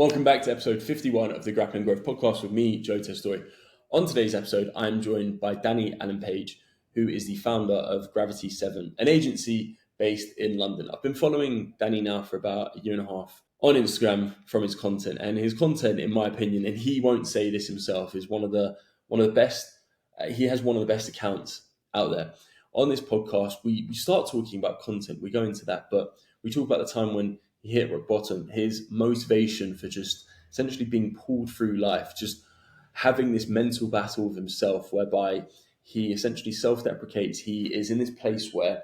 Welcome back to episode 51 of the Grappling Growth podcast with me, Joe Testori. On today's episode, I'm joined by Danny Allen Page, who is the founder of Gravity 7, an agency based in London. I've been following Danny now for about a year and a half on Instagram from his content, and his content, in my opinion, and he won't say this himself, is one of the best. He has one of the best accounts out there. On this podcast, we start talking about content. We go into that, but we talk about the time when he hit rock bottom, his motivation for just essentially being pulled through life, just having this mental battle with himself, whereby he essentially self-deprecates. He is in this place where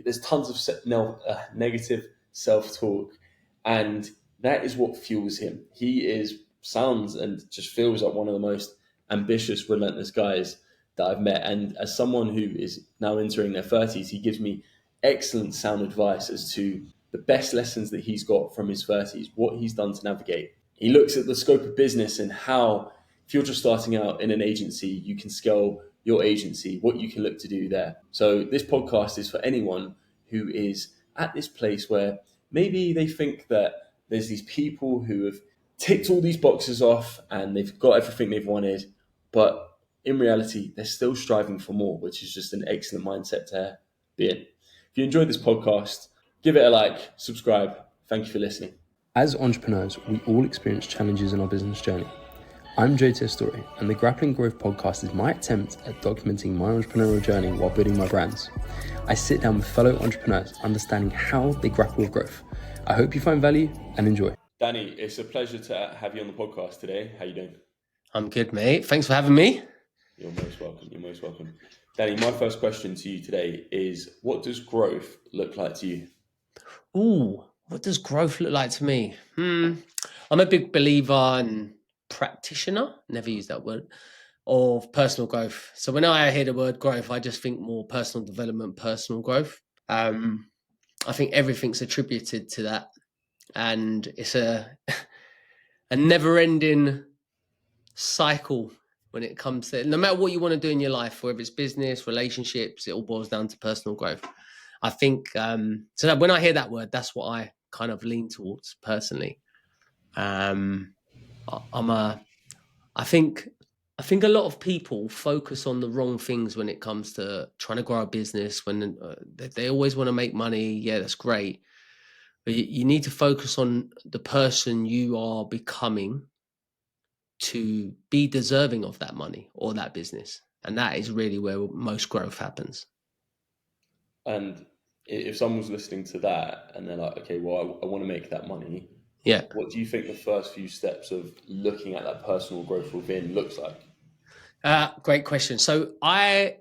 there's tons of negative self-talk, and that is what fuels him. He sounds and just feels like one of the most ambitious, relentless guys that I've met. And as someone who is now entering their 30s, he gives me excellent sound advice as to the best lessons that he's got from his 30s, what he's done to navigate. He looks at the scope of business and how, if you're just starting out in an agency, you can scale your agency, what you can look to do there. So this podcast is for anyone who is at this place where maybe they think that there's these people who have ticked all these boxes off and they've got everything they've wanted, but in reality, they're still striving for more, which is just an excellent mindset to be in. If you enjoyed this podcast, give it a like, subscribe. Thank you for listening. As entrepreneurs, we all experience challenges in our business journey. I'm Joe Testori, and the Grappling Growth podcast is my attempt at documenting my entrepreneurial journey while building my brands. I sit down with fellow entrepreneurs, understanding how they grapple with growth. I hope you find value and enjoy. Danny, it's a pleasure to have you on the podcast today. How you doing? I'm good, mate. Thanks for having me. You're most welcome. Danny, my first question to you today is, what does growth look like to you? Ooh, what does growth look like to me? I'm a big believer and practitioner, never use that word, of personal growth. So when I hear the word growth, I just think more personal development, personal growth. I think everything's attributed to that. And it's a never-ending cycle when it comes to, no matter what you want to do in your life, whether it's business, relationships, it all boils down to personal growth. I think, so when I hear that word, that's what I kind of lean towards personally. I think a lot of people focus on the wrong things when it comes to trying to grow a business. When they always want to make money, yeah, that's great, but you need to focus on the person you are becoming to be deserving of that money or that business, and that is really where most growth happens. And if someone's listening to that and they're like, okay, well, I want to make that money. Yeah. What do you think the first few steps of looking at that personal growth within looks like? Great question. So I,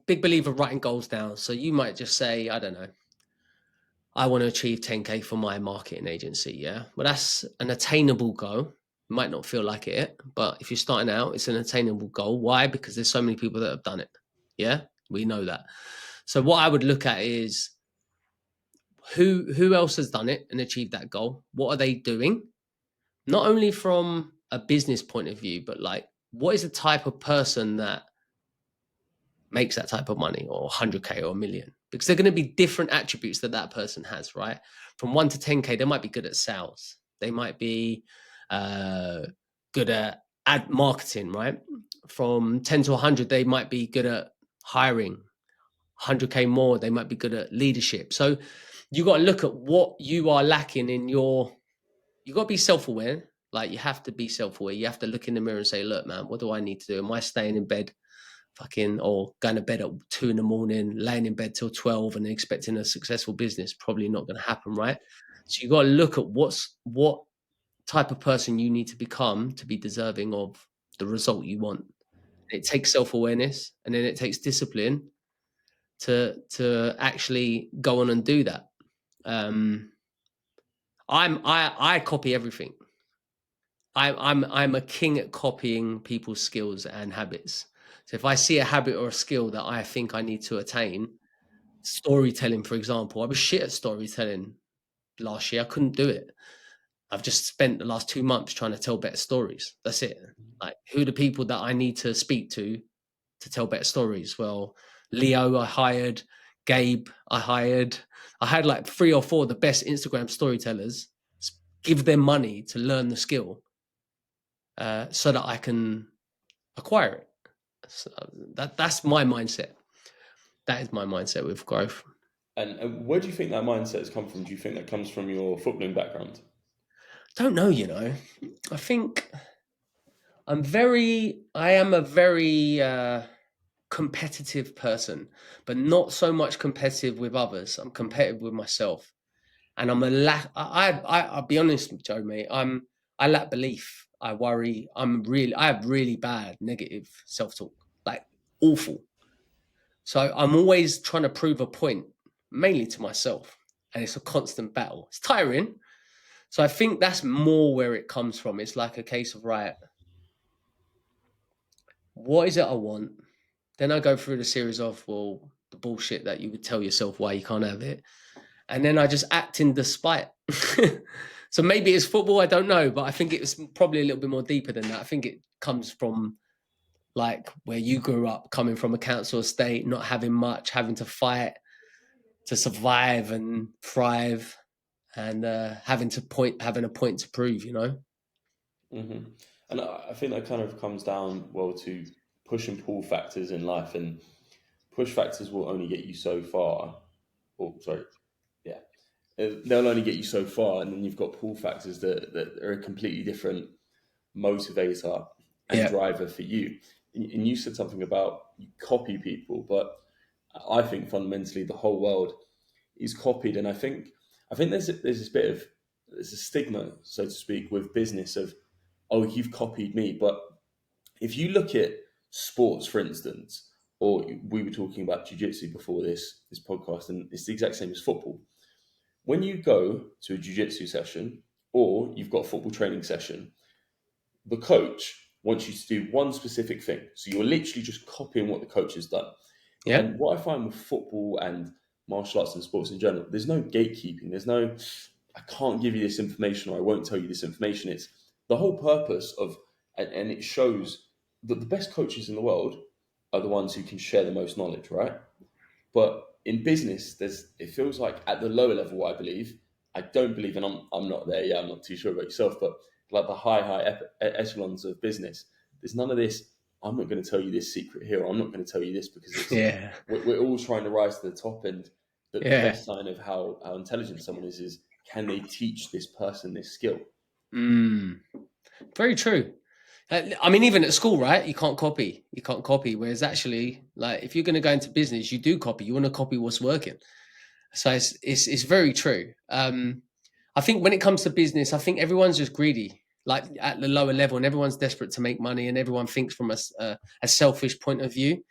big believer writing goals down. So you might just say, I don't know, I want to achieve 10K for my marketing agency. Yeah. Well, that's an attainable goal. It might not feel like it, but if you're starting out, it's an attainable goal. Why? Because there's so many people that have done it. Yeah. We know that. So what I would look at is who else has done it and achieved that goal? What are they doing? Not only from a business point of view, but like, what is the type of person that makes that type of money, or 100K or a million? Because they're going to be different attributes that person has, right? From 1 to 10K, they might be good at sales. They might be good at ad marketing, right? From 10 to 100, they might be good at hiring. 100K more, they might be good at leadership. So you got to look at what you are lacking in you got to be self-aware. Like, you have to be self-aware. You have to look in the mirror and say, look, man, what do I need to do? Am I staying in bed or going to bed at 2 a.m, laying in bed till 12 and expecting a successful business? Probably not going to happen, right? So you got to look at what type of person you need to become to be deserving of the result you want. It takes self-awareness, and then it takes discipline to actually go on and do that. I copy everything. I'm a king at copying people's skills and habits. So if I see a habit or a skill that I think I need to attain, storytelling, for example, I was shit at storytelling last year. I couldn't do it. I've just spent the last 2 months trying to tell better stories. That's it. Like, who are the people that I need to speak to tell better stories? Well, Leo, I hired. Gabe, I hired like 3 or 4 of the best Instagram storytellers. give them money to learn the skill so that I can acquire it. So that's my mindset. That is my mindset with growth. And where do you think that mindset has come from? Do you think that comes from your footballing background? Don't know, I think I am a very competitive person, but not so much competitive with others. I'm competitive with myself. And I'm I'll be honest, Joe, mate. I lack belief. I worry. I have really bad negative self-talk, like awful. So I'm always trying to prove a point, mainly to myself. And it's a constant battle. It's tiring. So I think that's more where it comes from. It's like a case of, right, what is it I want? Then I go through the series of, well, the bullshit that you would tell yourself why you can't have it. And then I just act in despite. So maybe it's football, I don't know, but I think it's probably a little bit more deeper than that. I think it comes from like where you grew up, coming from a council estate, not having much, having to fight to survive and thrive, and having a point to prove, Mm-hmm. And I think that kind of comes down, well, to push and pull factors in life, and push factors will only get you so far. Or sorry, yeah, they'll only get you so far, and then you've got pull factors that are a completely different motivator and Yeah, driver for you. And you said something about you copy people, but I think fundamentally the whole world is copied, and I think there's this bit of there's a stigma, so to speak, with business of, oh, you've copied me. But if you look at sports, for instance, or we were talking about jiu-jitsu before this podcast, and it's the exact same as football. When you go to a jiu-jitsu session or you've got a football training session, the coach wants you to do one specific thing. So you're literally just copying what the coach has done. yeah, And what I find with football and martial arts and sports in general, there's no gatekeeping. There's no, I can't give you this information or I won't tell you this information. It's the whole purpose of, and it shows that the best coaches in the world are the ones who can share the most knowledge, right? But in business, it feels like at the lower level, I believe, I don't believe, and I'm not there yet, I'm not too sure about yourself, but like the high echelons of business, there's none of this. I'm not going to tell you this secret here, or I'm not going to tell you this because it's yeah, we're all trying to rise to the top. And the yeah. best sign of how intelligent someone is can they teach this person this skill? Mm, very true. I mean, even at school, right? You can't copy. You can't copy. Whereas actually, like, if you're going to go into business, you do copy. You want to copy what's working. So it's very true. I think when it comes to business, I think everyone's just greedy, like at the lower level, and everyone's desperate to make money, and everyone thinks from a selfish point of view.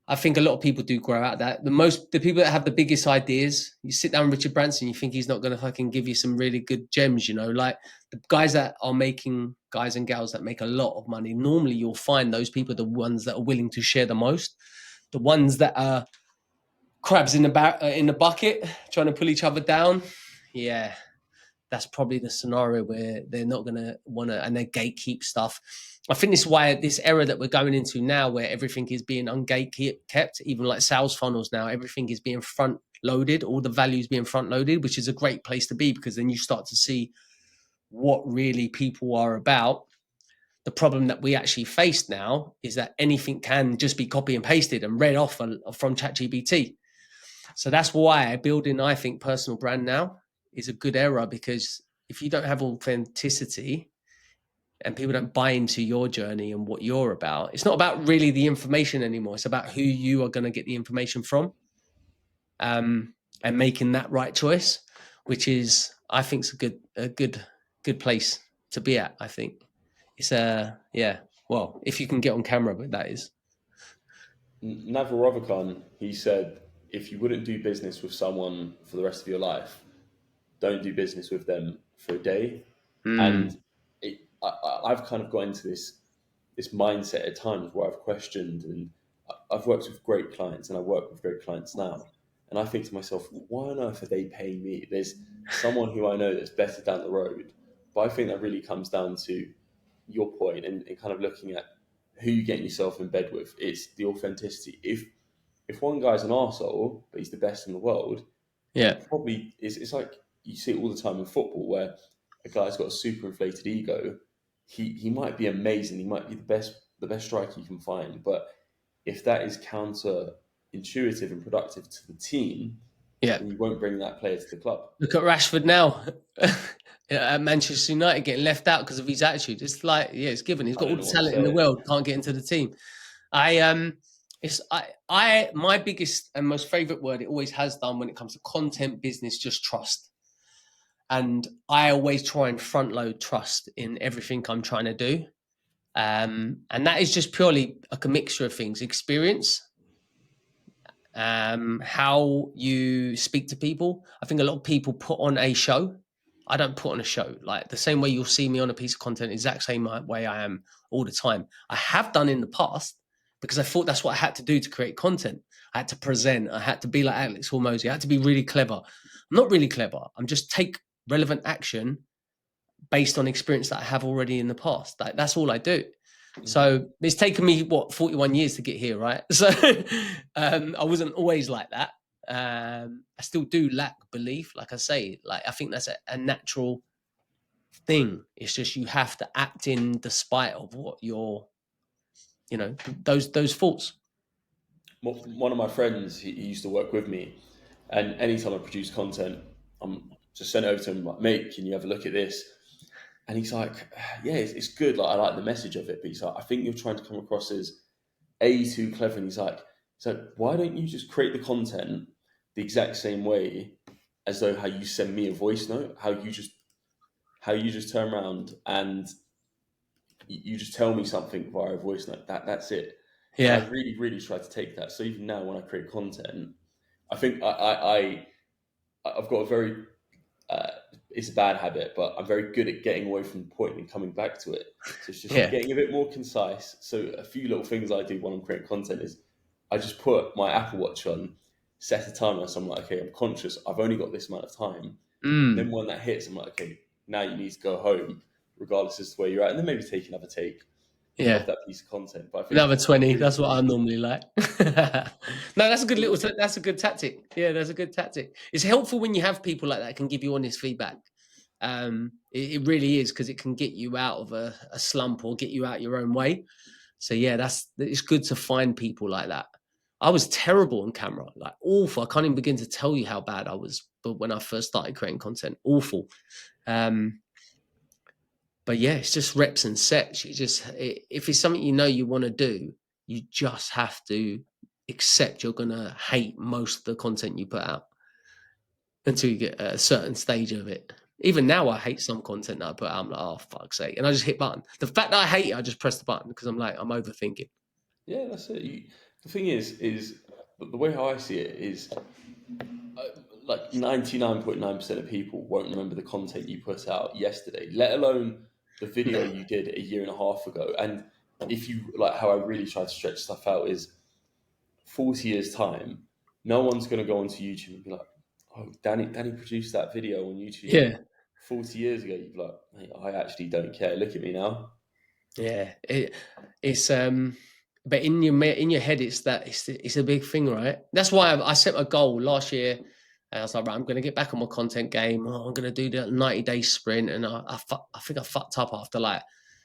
I think a lot of people do grow out of that. The people that have the biggest ideas, you sit down with Richard Branson, you think he's not going to fucking give you some really good gems, like the guys guys and gals that make a lot of money. Normally you'll find those people, the ones that are willing to share the most, the ones that are crabs in the bucket, trying to pull each other down. Yeah, that's probably the scenario where they're not going to want to, and they gatekeep stuff. I think this is why this era that we're going into now, where everything is being kept, even like sales funnels now, everything is being front loaded, all the value is being front loaded, which is a great place to be because then you start to see what really people are about. The problem that we actually face now is that anything can just be copy and pasted and read off from ChatGPT. So that's why building, I think, personal brand now is a good era, because if you don't have authenticity and people don't buy into your journey and what you're about, it's not about really the information anymore. It's about who you are going to get the information from, and making that right choice, which is, I think, is good place to be at. I think it's yeah. Well, if you can get on camera, but that is. Naval Ravikant, he said, if you wouldn't do business with someone for the rest of your life, don't do business with them for a day. And Mm, I've kind of got into this mindset at times where I've questioned, and I've worked with great clients and I work with great clients now. And I think to myself, why on earth are they paying me? There's someone who I know that's better down the road. But I think that really comes down to your point, and kind of looking at who you get yourself in bed with. It's the authenticity. If one guy's an arsehole, but he's the best in the world, yeah. it's like you see it all the time in football where a guy who's got a super inflated ego, he might be amazing. He might be the best striker you can find. But if that is counter-intuitive and productive to the team, Yeah. then you won't bring that player to the club. Look at Rashford now at Manchester United getting left out because of his attitude. It's like, yeah, it's given. He's got all the talent in the world, can't get into the team. My biggest and most favorite word, it always has done when it comes to content business, just trust. And I always try and front load trust in everything I'm trying to do. And that is just purely a mixture of things: experience, how you speak to people. I think a lot of people put on a show. I don't put on a show. Like the same way you'll see me on a piece of content, exact same way I am all the time. I have done in the past because I thought that's what I had to do to create content. I had to present. I had to be like Alex Hormozy. I had to be really clever. I'm not really clever. I'm just take relevant action based on experience that I have already in the past. That's all I do. So it's taken me 41 years to get here, right? So I wasn't always like that. I still do lack belief, like I say. Like I think that's a natural thing. It's just you have to act in despite of what you're, those thoughts. One of my friends, he used to work with me, and anytime I produce content, I'm just sent over to him like, mate, can you have a look at this? And he's like, yeah, it's good. Like I like the message of it, but he's like, I think you're trying to come across as too clever. And he's like, so why don't you just create the content the exact same way as though how you send me a voice note, how you just turn around and you just tell me something via a voice note. That's it. Yeah. And I really, really try to take that. So even now when I create content, I think I've got a very it's a bad habit, but I'm very good at getting away from the point and coming back to it. So it's just getting a bit more concise. So a few little things I do when I'm creating content is I just put my Apple Watch on, set a timer. So I'm like, okay, I'm conscious. I've only got this amount of time. Then when that hits, I'm like, okay, now you need to go home, regardless as to where you're at, and then maybe take another take. Of that piece of content. But I think another 20. That's what I normally like. No, that's a good that's a good tactic. Yeah, that's a good tactic. It's helpful when you have people like that can give you honest feedback. It really is, because it can get you out of a slump or get you out your own way. So yeah, it's good to find people like that. I was terrible on camera, like awful. I can't even begin to tell you how bad I was. But when I first started creating content, awful. But yeah, it's just reps and sets. If it's something you want to do, you just have to accept you're going to hate most of the content you put out until you get a certain stage of it. Even now, I hate some content that I put out. I'm like, oh, fuck's sake. And I just hit button. The fact that I hate it, I just press the button because I'm overthinking. Yeah, that's it. The thing is the way how I see it is like 99.9% of people won't remember the content you put out yesterday, let alone the video you did a year and a half ago. And if you like how I really try to stretch stuff out is 40 years time, no one's going to go onto YouTube and be like, oh, Danny produced that video on YouTube 40 years ago. You'd be like, hey, I actually don't care. Look at me now. Yeah, it's but in your head, it's a big thing, right? That's why I set a goal last year. And I was like, right, I'm going to get back on my content game. I'm going to do the 90-day sprint, and I think I fucked up after like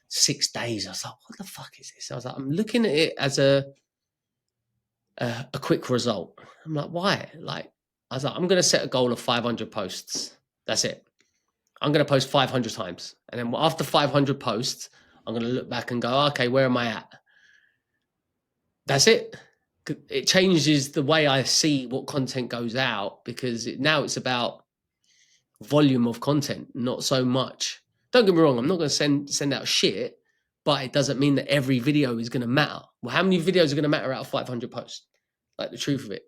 6 days. I was like, what the fuck is this? I was like, I'm looking at it as a quick result. I'm like, why? Like, I was like, I'm going to set a goal of 500 posts. That's it. I'm going to post 500 times. And then after 500 posts, I'm going to look back and go, okay, where am I at? That's it. It changes the way I see what content goes out, because now it's about volume of content, not so much. Don't get me wrong, I'm not going to send out shit, but it doesn't mean that every video is going to matter. Well, how many videos are going to matter out of 500 posts? Like the truth of it.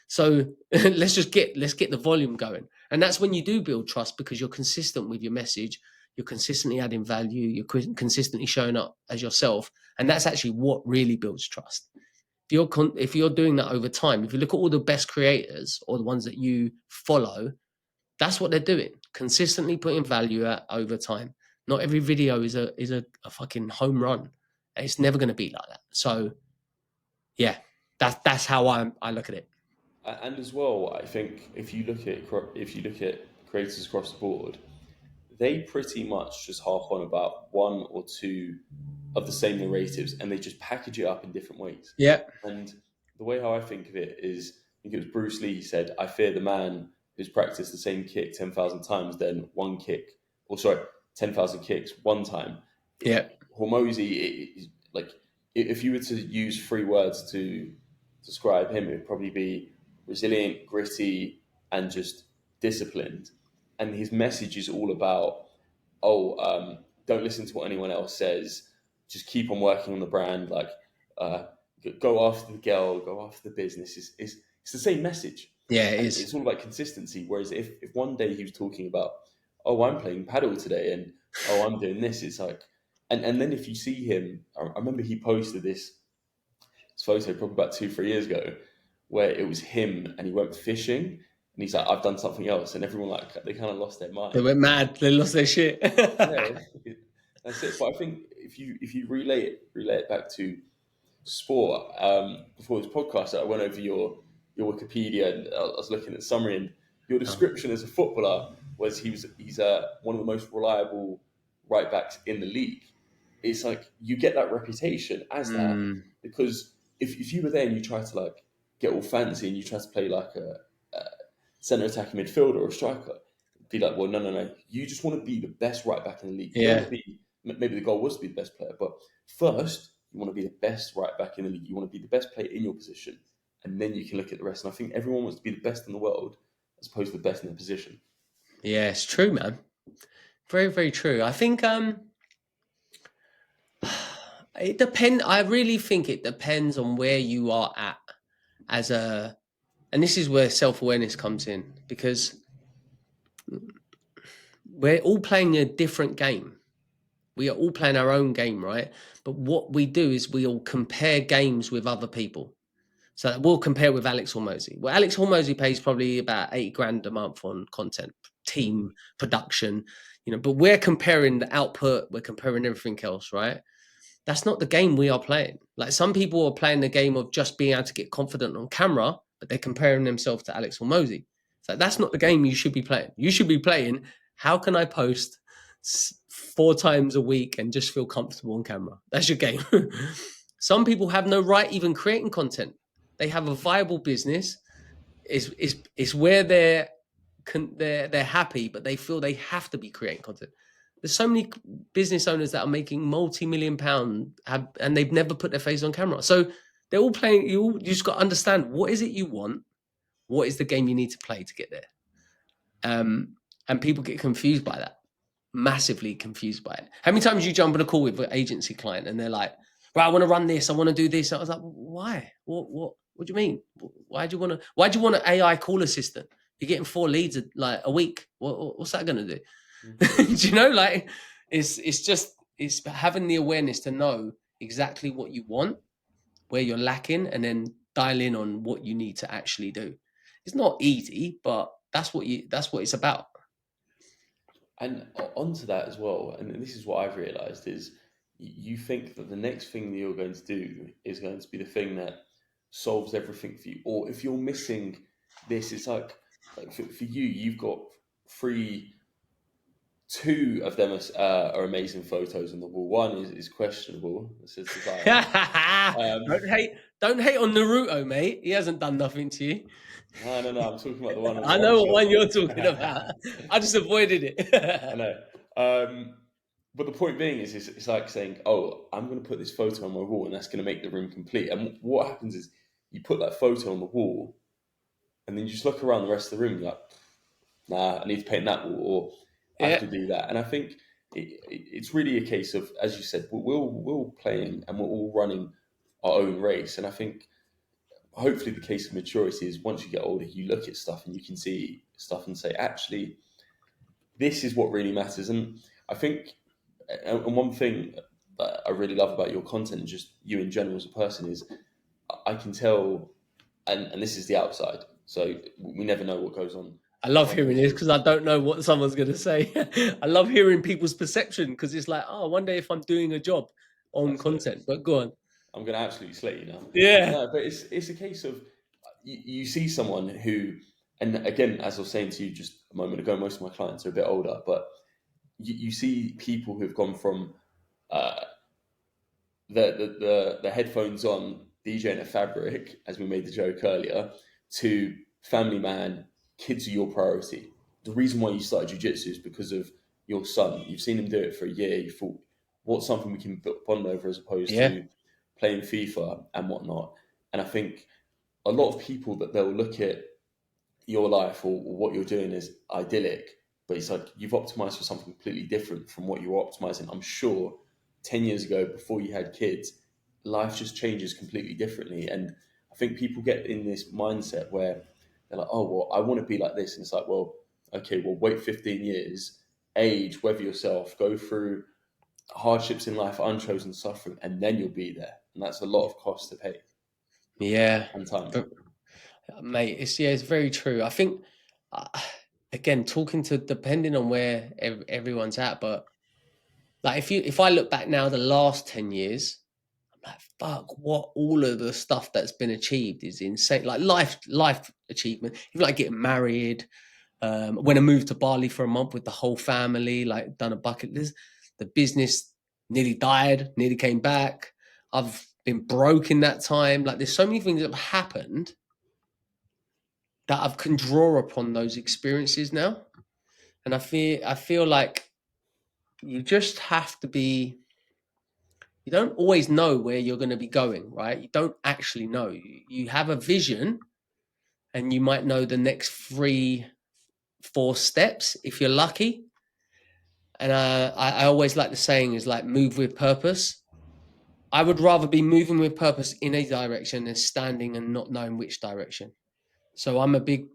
So let's get the volume going. And that's when you do build trust, because you're consistent with your message. You're consistently adding value. You're consistently showing up as yourself. And that's actually what really builds trust. If you're doing that over time, if you look at all the best creators or the ones that you follow, that's what they're doing. Consistently putting value out over time. Not every video is a fucking home run. It's never going to be like that. So yeah, that's how I look at it. And as well, I think if you look at creators across the board, they pretty much just harp on about one or two of the same narratives, and they just package it up in different ways. Yeah. And the way how I think of it is, I think it was Bruce Lee said, "I fear the man who's practiced the same kick 10,000 times, then one kick, or sorry, 10,000 kicks one time." Yeah. Hormozy, like, if you were to use three words to describe him, it would probably be resilient, gritty, and just disciplined. And his message is all about, don't listen to what anyone else says. Just keep on working on the brand. Like, uh, go after the girl, go after the business. It's the same message, Yeah, it and is. it's all about consistency. Whereas if one day he was talking about, oh, I'm playing paddle today, and oh, I'm doing this, it's like, and then if you see him, I remember he posted this photo probably about 2-3 years ago, where it was him and he went fishing, and he's like, I've done something else, and everyone, like, they kind of lost their mind. They went mad. They lost their shit. Yeah, that's it. But I think if you relay it back to sport, before this podcast, I went over your Wikipedia, and I was looking at the summary, and your description as a footballer was he's one of the most reliable right backs in the league. It's like you get that reputation as that because if you were there and you try to, like, get all fancy and you try to play like a centre attacking midfielder or a striker, be like, well, no, you just want to be the best right back in the league. You don't want to be, maybe the goal was to be the best player, but first you want to be the best right back in the league. You want to be the best player in your position, and then you can look at the rest. And I think everyone wants to be the best in the world as opposed to the best in their position. Yeah, it's true, man. Very, very true. I think it depends. I really think it depends on where you are at and this is where self-awareness comes in, because we're all playing a different game. We are all playing our own game, right? But what we do is we all compare games with other people. So we'll compare with Alex Hormozy. Well, Alex Hormozy pays probably about 80 grand a month on content, team production, but we're comparing the output, we're comparing everything else, right? That's not the game we are playing. Like, some people are playing the game of just being able to get confident on camera, but they're comparing themselves to Alex Hormozy. So that's not the game you should be playing. You should be playing, how can I post 4 times a week and just feel comfortable on camera? That's your game. Some people have no right even creating content. They have a viable business. It's where they're happy, but they feel they have to be creating content. There's so many business owners that are making multi-million pound and they've never put their face on camera. So they're all playing. You just got to understand, what is it you want? What is the game you need to play to get there? And people get confused by that, massively confused by it. How many times you jump on a call with an agency client and they're like, right, I want to run this, I want to do this. I was like, why? What do you mean? Why do you want an AI call assistant? You're getting 4 leads a week. What's that going to do? Do you know, like, it's having the awareness to know exactly what you want, where you're lacking, and then dial in on what you need to actually do. It's not easy, but that's what it's about. And onto that as well, and this is what I've realized, is you think that the next thing that you're going to do is going to be the thing that solves everything for you. Or if you're missing this, it's like for you, you've got 2 of them are amazing photos on the wall. One is questionable. It says Don't hate on Naruto, mate. He hasn't done nothing to you. No. I'm talking about the one. I know what one you're talking about. I just avoided it. I know. But the point being is, it's like saying, oh, I'm going to put this photo on my wall, and that's going to make the room complete. And what happens is, you put that photo on the wall, and then you just look around the rest of the room, and you're like, nah, I need to paint that wall, or I have to do that. And I think it's really a case of, as you said, we're all playing and we're all running our own race. And I think hopefully the case of maturity is, once you get older, you look at stuff and you can see stuff and say, actually, this is what really matters. And I think, and one thing that I really love about your content, and just you in general as a person, is I can tell, and this is the outside, so we never know what goes on. I love hearing this because I don't know what someone's going to say. I love hearing people's perception, because it's like, oh, I wonder if I'm doing a job on content. But go on. I'm going to absolutely slay you now. Yeah. No, but it's a case of you see someone who, and again, as I was saying to you just a moment ago, most of my clients are a bit older, but you see people who've gone from uh, the headphones on, DJ in a fabric, as we made the joke earlier, to family man, kids are your priority. The reason why you started jiu-jitsu is because of your son. You've seen him do it for a year. You thought, what's something we can bond over as opposed Yeah. to playing FIFA and whatnot. And I think a lot of people that they'll look at your life or what you're doing is idyllic, but it's like you've optimized for something completely different from what you were optimizing. I'm sure 10 years ago, before you had kids, life just changes completely differently. And I think people get in this mindset where they're like, oh, well, I want to be like this. And it's like, well, okay, well, wait 15 years, age, weather yourself, go through hardships in life, unchosen suffering, and then you'll be there. And that's a lot of cost to pay Yeah. and time. But, mate, it's very true. I think, uh, again, talking to, depending on where everyone's at, but like if I look back now, the last 10 years, I'm like, fuck, what all of the stuff that's been achieved is insane. Like life achievement, even like getting married. When I moved to Bali for a month with the whole family, like done a bucket list. The business nearly died, nearly came back. I've been broke in that time. Like there's so many things that have happened that I can draw upon those experiences now. And I feel like you just have to be, you don't always know where you're going to be going, right? You don't actually know. You have a vision and you might know the next 3, 4 steps if you're lucky. And I always like the saying is like move with purpose. I would rather be moving with purpose in a direction than standing and not knowing which direction. So I'm a big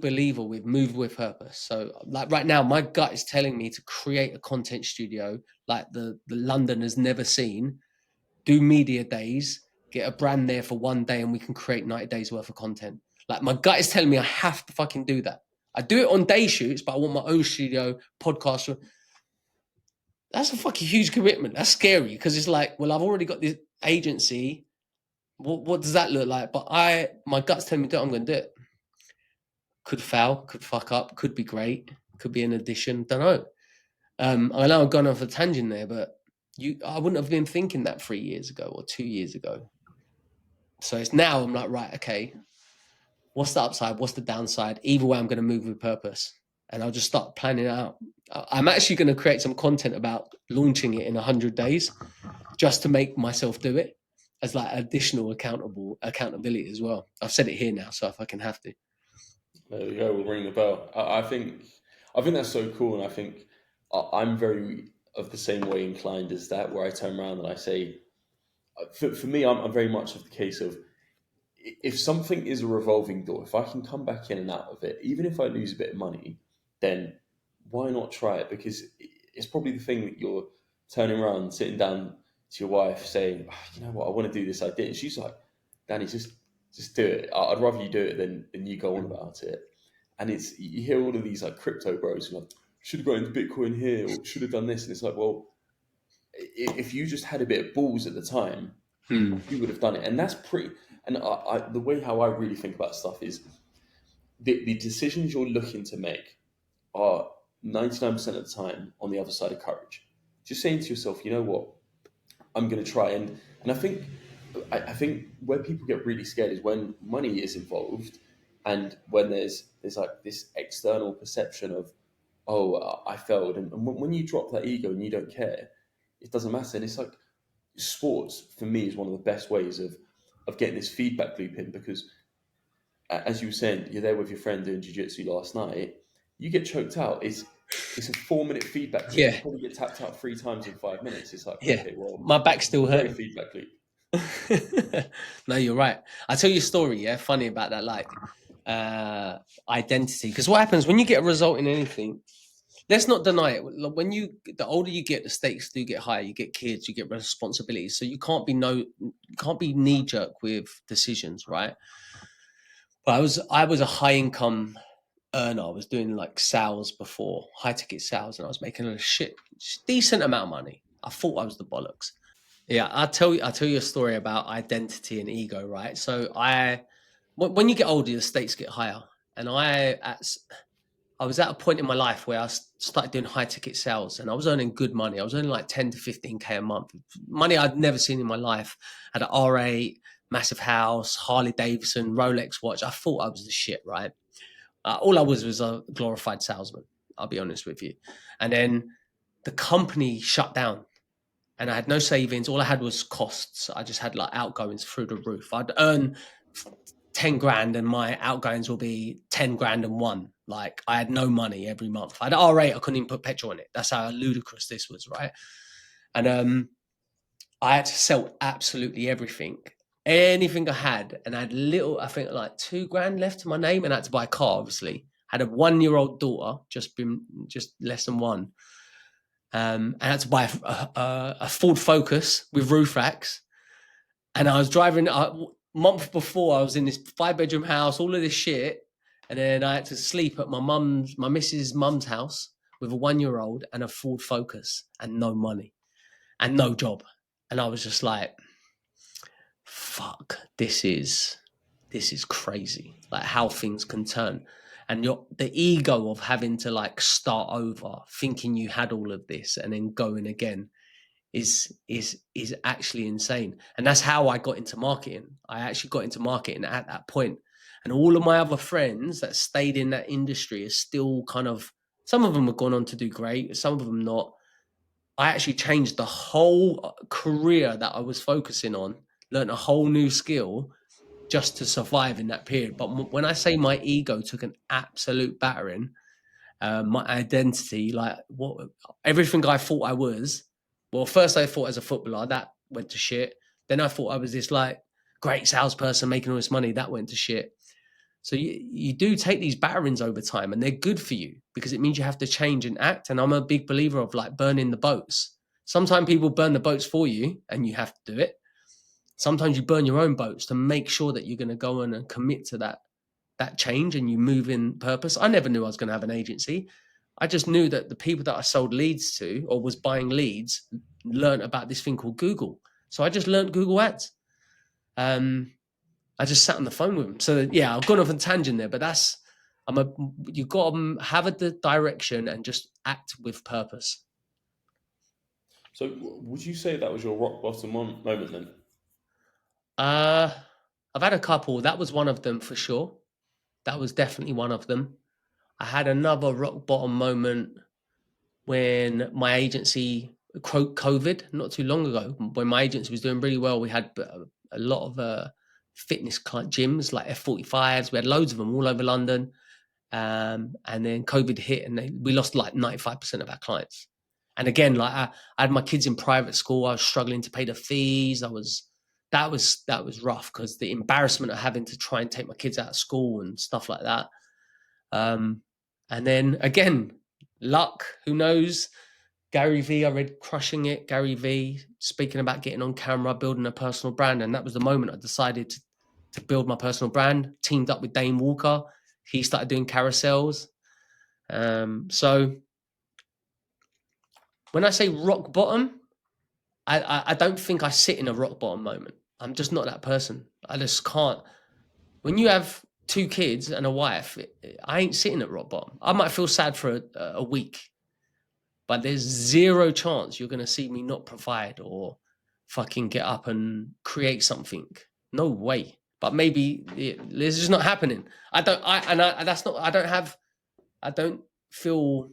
believer with move with purpose. So like right now, my gut is telling me to create a content studio like the London has never seen, do media days, get a brand there for one day and we can create 90 days worth of content. Like my gut is telling me I have to fucking do that. I do it on day shoots, but I want my own studio, podcast. That's a fucking huge commitment. That's scary because it's like, well, I've already got this agency. What does that look like? But my gut's telling me that I'm going to do it. Could fail, could fuck up, could be great, could be an addition. Don't know. I know I've gone off a tangent there, but I wouldn't have been thinking that 3 years ago or 2 years ago. So it's now I'm like, right, okay, what's the upside? What's the downside? Either way, I'm going to move with purpose. And I'll just start planning it out. I'm actually going to create some content about launching it in 100 days just to make myself do it as like additional accountability as well. I've said it here now, so if I can have to. There we go. We'll ring the bell. I think that's so cool, and I think I'm very of the same way inclined as that, where I turn around and I say, for me, I'm very much of the case of if something is a revolving door, if I can come back in and out of it, even if I lose a bit of money, then why not try it? Because it's probably the thing that you're turning around, sitting down to your wife, saying, "Ah, you know what, I want to do this idea." And she's like, "Danny, just do it. I'd rather you do it than you go on about it." And it's you hear all of these like crypto bros like, should have gone into Bitcoin here or should have done this, and it's like, well, if you just had a bit of balls at the time, you would have done it. And that's pretty. And the way how I really think about stuff is the decisions you're looking to make are 99% of the time on the other side of courage. Just saying to yourself, you know what, I'm going to try. And I think where people get really scared is when money is involved, and when there's like this external perception of, oh, I failed. And when you drop that ego and you don't care, it doesn't matter. And it's like sports for me is one of the best ways of getting this feedback loop in, because as you were saying, you're there with your friend doing jiu-jitsu last night, you get choked out. It's a 4 minute feedback loop. Yeah. You probably get tapped out 3 times in 5 minutes. It's like, Yeah. okay, well, My back's still great hurting. feedback loop. No, you're right. I'll tell you a story, yeah, funny about that, like identity. Because what happens when you get a result in anything, let's not deny it. When the older you get, the stakes do get higher. You get kids, you get responsibilities. So you can't be knee jerk with decisions, right? But I was a high income earner. I was doing like sales before, high ticket sales, and I was making a decent amount of money. I thought I was the bollocks. Yeah, I'll tell you a story about identity and ego, right? So when you get older, the stakes get higher, and I was at a point in my life where I started doing high ticket sales, and I was earning good money. I was earning like 10 to 15K a month, money I'd never seen in my life. I had an R8, massive house, Harley Davidson, Rolex watch. I thought I was the shit, right? All I was a glorified salesman, I'll be honest with you. And then the company shut down, and I had no savings. All I had was costs. I just had like outgoings through the roof. I'd earn 10 grand and my outgoings will be 10 grand and one. Like I had no money every month. I had an R8, I couldn't even put petrol in it. That's how ludicrous this was, right? And I had to sell absolutely everything. Anything I had, and I had little, I think like 2 grand left to my name, and I had to buy a car, obviously. I had a 1-year-old daughter, just less than one. I had to buy a Ford Focus with roof racks. And I was driving a month before, I was in this 5-bedroom house, all of this shit. And then I had to sleep at my missus' mum's house with a 1-year-old and a Ford Focus and no money and no job. And I was just like, fuck, this is crazy. Like how things can turn. And the ego of having to like start over, thinking you had all of this and then going again is actually insane. And that's how I got into marketing. I actually got into marketing at that point. And all of my other friends that stayed in that industry are still kind of, some of them have gone on to do great, some of them not. I actually changed the whole career that I was focusing on, learned a whole new skill just to survive in that period. But when I say my ego took an absolute battering, my identity, like what everything I thought I was. Well, first I thought as a footballer, that went to shit. Then I thought I was this like great salesperson making all this money, that went to shit. So you do take these batterings over time, and they're good for you because it means you have to change and act. And I'm a big believer of like burning the boats. Sometimes people burn the boats for you, and you have to do it. Sometimes you burn your own boats to make sure that you're going to go on and commit to that change and you move in purpose. I never knew I was going to have an agency. I just knew that the people that I sold leads to or was buying leads learned about this thing called Google. So I just learned Google Ads. I just sat on the phone with them. So yeah, I've gone off a tangent there, but you've got to have a direction and just act with purpose. So would you say that was your rock bottom moment then? I've had a couple. That was one of them for sure. That was definitely one of them. I had another rock bottom moment when my agency, quote, COVID, not too long ago, when my agency was doing really well. We had a lot of fitness gyms, like F45s. We had loads of them all over London. And then COVID hit and we lost like 95% of our clients. And again, like I had my kids in private school. I was struggling to pay the fees. That was rough because the embarrassment of having to try and take my kids out of school and stuff like that. And then again, luck, who knows? Gary V, I read Crushing It, Gary V speaking about getting on camera, building a personal brand. And that was the moment I decided to build my personal brand, teamed up with Dane Walker. He started doing carousels. So when I say rock bottom, I don't think I sit in a rock bottom moment. I'm just not that person. I just can't. When you have 2 kids and a wife, I ain't sitting at rock bottom. I might feel sad for a week, but there's zero chance you're going to see me not provide or fucking get up and create something. No way. But maybe it's just not happening. I don't feel,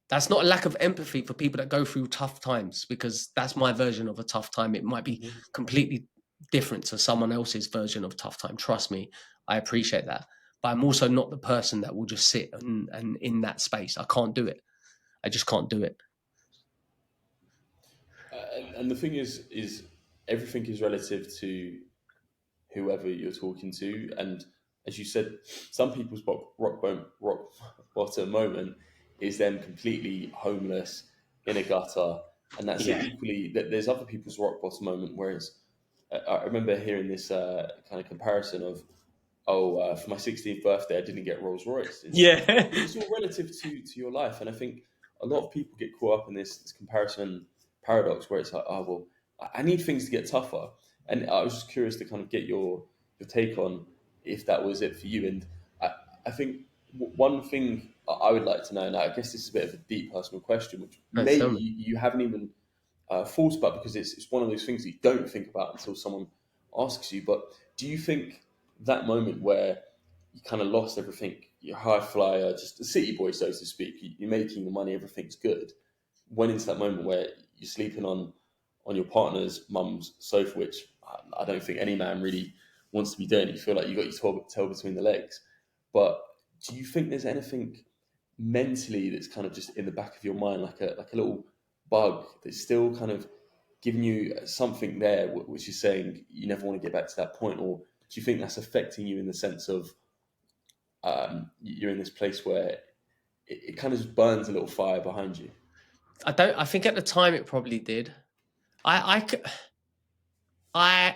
that's not a lack of empathy for people that go through tough times, because that's my version of a tough time. It might be completely different to someone else's version of tough time. Trust me, I appreciate that. But I'm also not the person that will just sit and in that space. I can't do it. I just can't do it. And the thing is everything is relative to whoever you're talking to. And as you said, some people's rock bottom moment is them completely homeless in a gutter, and that's it. Equally, there's other people's rock bottom moment. Whereas I remember hearing this kind of comparison of, for my 16th birthday, I didn't get Rolls Royce. It's all relative to your life, and I think a lot of people get caught up in this comparison paradox where it's like, oh well, I need things to get tougher. And I was just curious to kind of get your take on if that was it for you. And I think one thing I would like to know. Now, I guess this is a bit of a deep personal question, which No, maybe tell me. you haven't even thought about, because it's one of those things that you don't think about until someone asks you. But do you think that moment where you kind of lost everything, you're a high flyer, just a city boy, so to speak, you're making the money, everything's good, went into that moment where you're sleeping on your partner's mum's sofa, which I don't think any man really wants to be doing. You feel like you got your tail between the legs. But do you think there's anything mentally that's kind of just in the back of your mind, like a little bug that's still kind of giving you something there, which is saying you never want to get back to that point? Or do you think that's affecting you in the sense of you're in this place where it kind of just burns a little fire behind you? I think at the time it probably did. I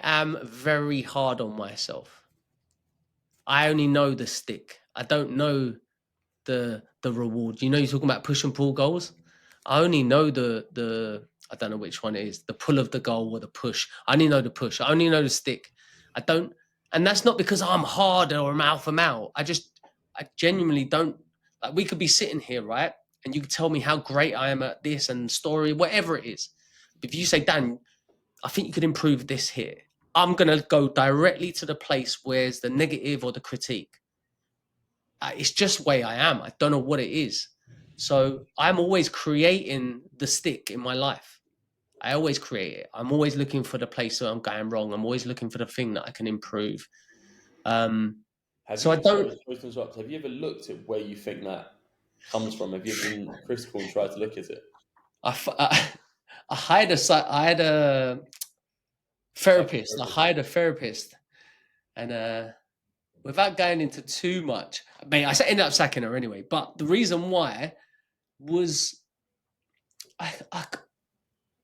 am very hard on myself. I only know the stick. I don't know the reward. You know, you're talking about push and pull goals. I only know the I don't know which one it is, the pull of the goal or the push. I only know the push. I only know the stick. I don't, and that's not because I'm hard or I'm alpha male. I genuinely don't. Like, we could be sitting here, right, and you could tell me how great I am at this and story, whatever it is. If you say, Dan, I think you could improve this here, I'm gonna go directly to the place where's the negative or the critique. It's just the way I am. I don't know what it is. So I'm always creating the stick in my life. I always create it. I'm always looking for the place where I'm going wrong. I'm always looking for the thing that I can improve. Have So I you, don't. sorry to interrupt, have you ever looked at where you think that comes from? Have you ever been critical and tried to look at it? I hired a therapist. I hired a therapist, and without going into too much, I mean, I ended up sacking her anyway. But the reason why was I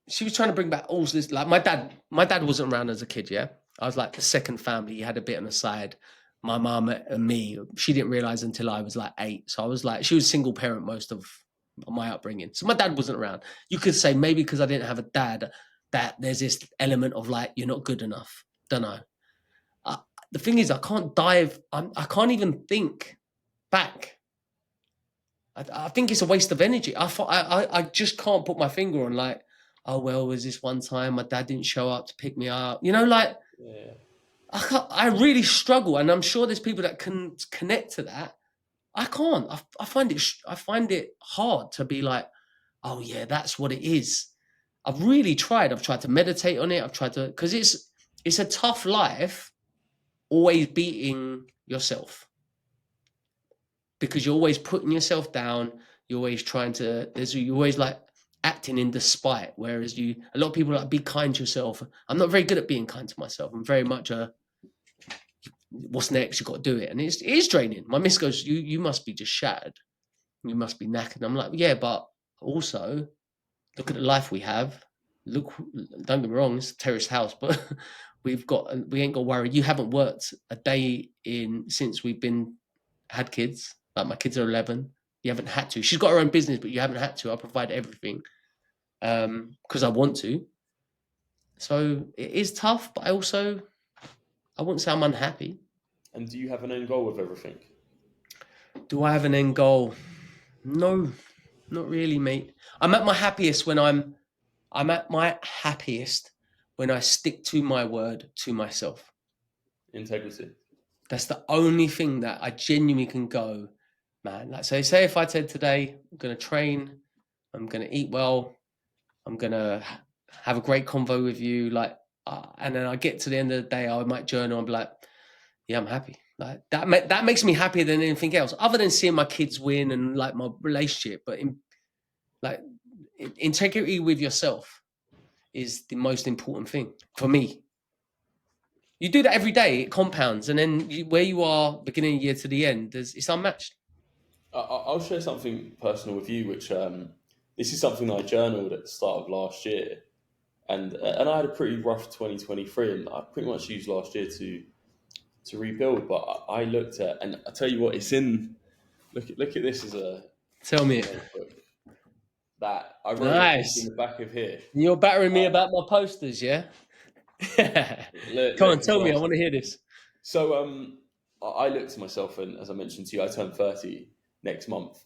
she was trying to bring back all this. Like my dad wasn't around as a kid. Yeah, I was like the second family. He had a bit on the side. My mum and me. She didn't realize until I was like 8. So I was like, she was single parent most of my upbringing. So my dad wasn't around. You could say maybe because I didn't have a dad, that there's this element of like you're not good enough. Don't know. The thing is, I can't dive. I can't even think back. I think it's a waste of energy. I just can't put my finger on like, oh well, was this one time my dad didn't show up to pick me up? You know, like Yeah. I really struggle, and I'm sure there's people that can connect to that. I can't. I find it hard to be like, oh yeah, that's what it is. I've really tried. I've tried to meditate on it. I've tried to, because it's a tough life, always beating yourself, because you're always putting yourself down. You're always trying to. You're always like acting in despite. Whereas a lot of people are like, be kind to yourself. I'm not very good at being kind to myself. I'm very much a, what's next? You got to do it, and it is draining. My miss goes, you must be just shattered. You must be knackered. I'm like, yeah, but also look at the life we have. Look, don't get me wrong, it's a terraced house, but we ain't got to worry. You haven't worked a day since we've had kids. Like my kids are 11. You haven't had to. She's got her own business, but you haven't had to. I provide everything because I want to. So it is tough, but I wouldn't say I'm unhappy. And do you have an end goal with everything? Do I have an end goal? No, not really, mate. I'm at my happiest when I stick to my word to myself. Integrity. That's the only thing that I genuinely can go, man. Like, so say if I said today, I'm going to train, I'm going to eat well, I'm going to have a great convo with you, like, and then I get to the end of the day, I might journal and be like, yeah, I'm happy. Like that makes me happier than anything else, other than seeing my kids win and like my relationship. But integrity with yourself is the most important thing for me. You do that every day, it compounds, and then where you are beginning of the year to the end, it's unmatched. I'll share something personal with you, which this is something that I journaled at the start of last year, and I had a pretty rough 2023, and I pretty much used last year to rebuild. But I looked at, and I tell you what, it's in. Look at this as a Tell me it. notebook that I wrote Nice. in the back of here. You're battering me about my posters, yeah? Come on, tell me. I want to hear this. So I looked to myself, and as I mentioned to you, I turn 30 next month.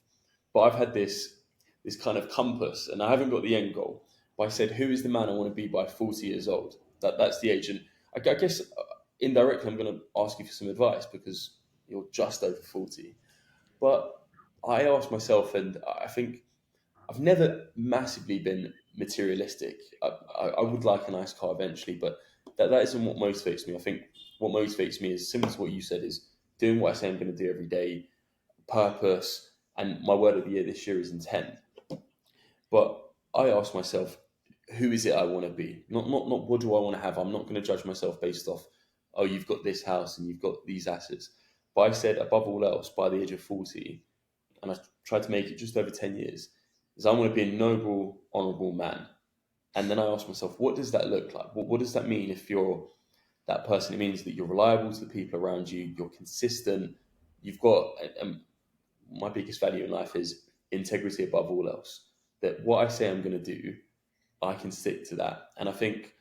but I've had this kind of compass, and I haven't got the end goal. But I said, who is the man I want to be by 40 years old? That's the age. And I guess indirectly, I'm going to ask you for some advice because you're just over 40. But I asked myself, and I think I've never massively been materialistic. I would like a nice car eventually, but that isn't what motivates me. I think what motivates me is similar to what you said, is doing what I say I'm going to do every day, purpose, and my word of the year this year is intent. But I ask myself, who is it I want to be? Not what do I want to have? I'm not going to judge myself based off, oh, you've got this house and you've got these assets. But I said, above all else, by the age of 40, and I tried to make it just over 10 years, is I want to be a noble, honourable man. And then I asked myself, what does that look like? What does that mean if you're that person? It means that you're reliable to the people around you, you're consistent, you've got, my biggest value in life is integrity above all else. That what I say I'm going to do, I can stick to that. And I think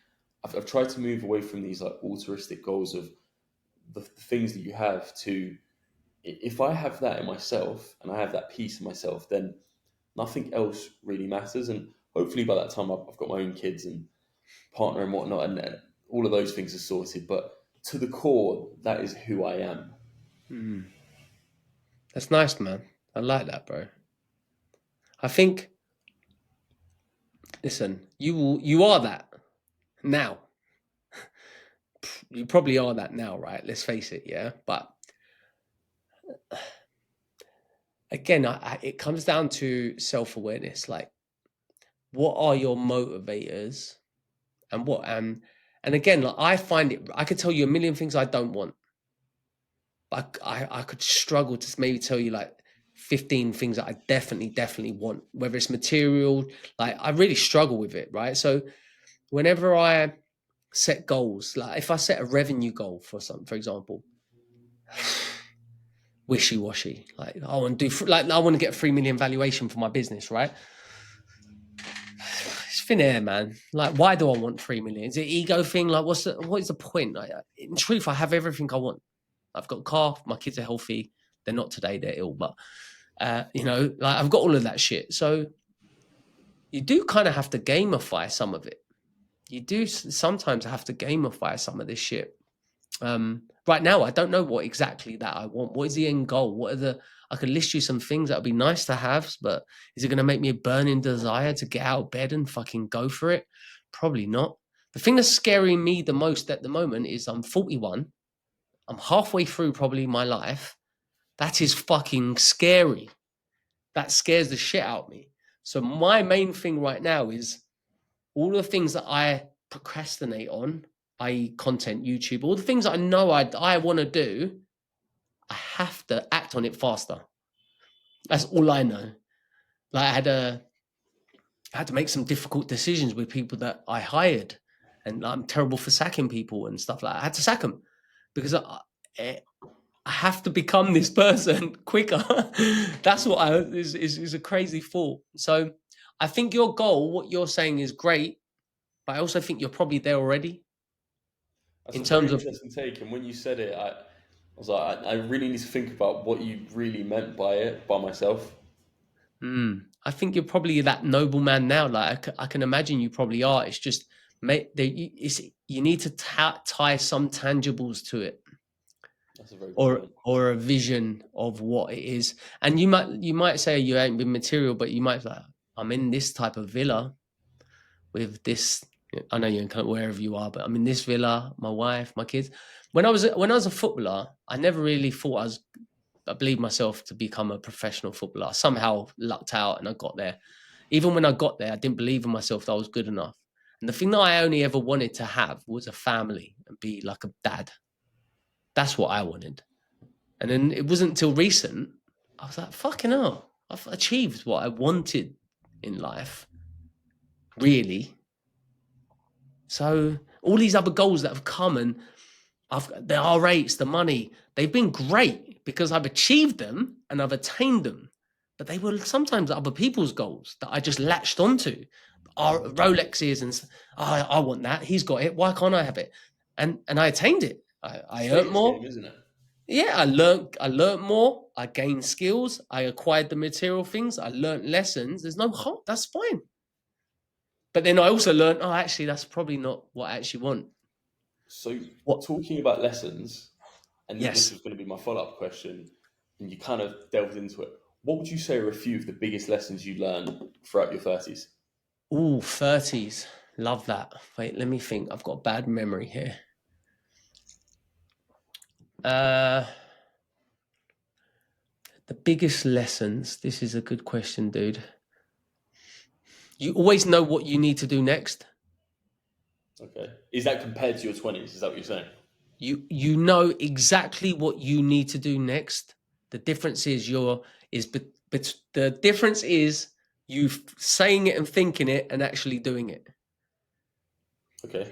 I've tried to move away from these like altruistic goals of the things that you have to, if I have that in myself and I have that peace in myself, then nothing else really matters. And hopefully by that time I've got my own kids and partner and whatnot, and all of those things are sorted. But to the core, that is who I am. That's nice, man. I like that, bro. I think, listen, you are that now. You probably are that now, right? Let's face it, yeah. But again, it comes down to self-awareness. Like, what are your motivators, and what and again, like, I find it. I could tell you a million things I don't want. But I could struggle to maybe tell you like 15 things that I definitely want, whether it's material. Like, I really struggle with it, right? So whenever I set goals, like if I set a revenue goal for example, wishy-washy. Like, I want to do, like, I want to get a 3 million valuation for my business, right? It's thin air, man. Like, why do I want 3 million? Is it an ego thing? Like, what is the point? Like, in truth, I have everything I want. I've got a car, my kids are healthy. They're not today, they're ill, but like, I've got all of that shit. So you do kind of have to gamify some of it. You do sometimes have to gamify some of this shit. Right now, I don't know what exactly that I want. What is the end goal? I could list you some things that would be nice to have, but is it going to make me a burning desire to get out of bed and fucking go for it? Probably not. The thing that's scaring me the most at the moment is I'm 41. I'm halfway through probably my life. That is fucking scary. That scares the shit out of me. So my main thing right now is all the things that I procrastinate on, i.e. content, YouTube, all the things that I know I want to do, I have to act on it faster. That's all I know. Like, I had to make some difficult decisions with people that I hired, and I'm terrible for sacking people and stuff like that. I had to sack them because I have to become this person quicker. That's what is a crazy thought. So I think your goal, what you're saying, is great, but I also think you're probably there already. That's in a terms very of interesting take. And when you said it, I was like, I really need to think about what you really meant by it, by myself. I think you're probably that noble man now. Like, I can imagine you probably are. It's just, you need to tie some tangibles to it. That's a very good point. Or a vision of what it is. And you might say you ain't been material, but you might be like, I'm in this type of villa with this. I know you're kind of wherever you are, but I'm in this villa, my wife, my kids. When I was a footballer, I never really thought I believed myself to become a professional footballer. I somehow lucked out and I got there. Even when I got there, I didn't believe in myself that I was good enough. And the thing that I only ever wanted to have was a family and be like a dad. That's what I wanted. And then it wasn't until recent, I was like, fucking hell, I've achieved what I wanted in life. Really. So all these other goals that have come, and the R rates, the money, they've been great because I've achieved them and I've attained them. But they were sometimes other people's goals that I just latched onto. Our Rolexes, and I want that. He's got it. Why can't I have it? And I attained it. I earned more. Game, isn't it? Yeah, I learned more. I gained skills. I acquired the material things. I learned lessons. There's no harm. That's fine. But then I also learned, oh, actually, that's probably not what I actually want. So, What? talking about lessons, and this Yes. was going to be my follow-up question, and you kind of delved into it. What would you say are a few of the biggest lessons you learned throughout your 30s? Ooh, 30s. Love that. Wait, let me think. I've got a bad memory here. The biggest lessons. This is a good question, dude. You always know what you need to do next. Okay. Is that compared to your 20s? Is that what you're saying? You know exactly what you need to do next. The difference is the difference is you saying it and thinking it and actually doing it. Okay.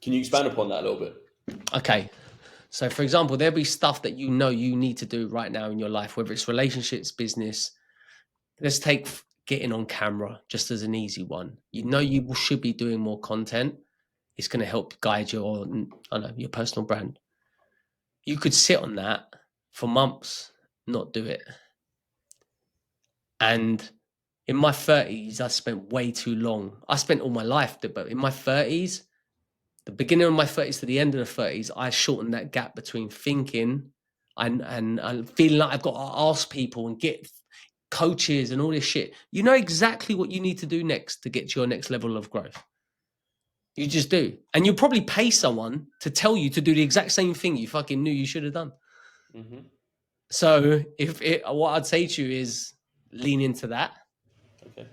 Can you expand upon that a little bit? Okay. So for example, there'll be stuff that you know you need to do right now in your life, whether it's relationships, business. Let's take getting on camera just as an easy one. You know you should be doing more content. It's going to help guide your, I don't know, your personal brand. You could sit on that for months, not do it. And in my 30s, I spent way too long. I spent all my life, but in my 30s, the beginning of my 30s to the end of the 30s, I shortened that gap between thinking and feeling like I've got to ask people and get coaches and all this shit. You know exactly what you need to do next to get to your next level of growth. You just do. And you'll probably pay someone to tell you to do the exact same thing you fucking knew you should have done. Mm-hmm. So what I'd say to you is lean into that. Okay.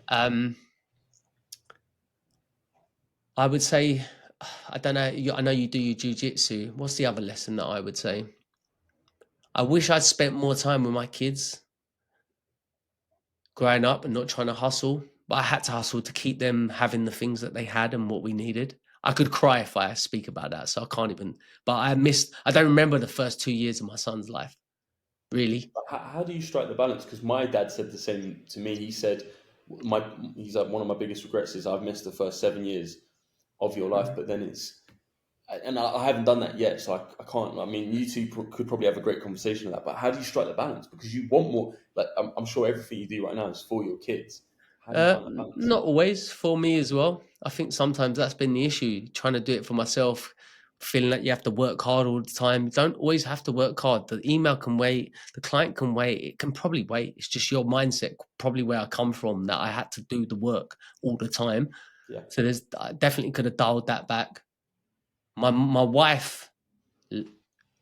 I would say, I don't know. I know you do your jujitsu. What's the other lesson that I would say? I wish I'd spent more time with my kids growing up and not trying to hustle. But I had to hustle to keep them having the things that they had and what we needed. I could cry if I speak about that, so I can't even. But I don't remember the first 2 years of my son's life, really. How do you strike the balance? Because my dad said the same to me. He said, "My he's like one of my biggest regrets is I've missed the first 7 years of your life, but then it's and I haven't done that yet, so I can't. I mean, you two could probably have a great conversation on that. But how do you strike the balance? Because you want more. Like I'm sure everything you do right now is for your kids. How do you find that balance? Not always for me as well. I think sometimes that's been the issue, trying to do it for myself, feeling like you have to work hard all the time. You don't always have to work hard. The email can wait, the client can wait, it can probably wait. It's just your mindset, probably where I come from, that I had to do the work all the time. Yeah. So I definitely could have dialed that back. My wife,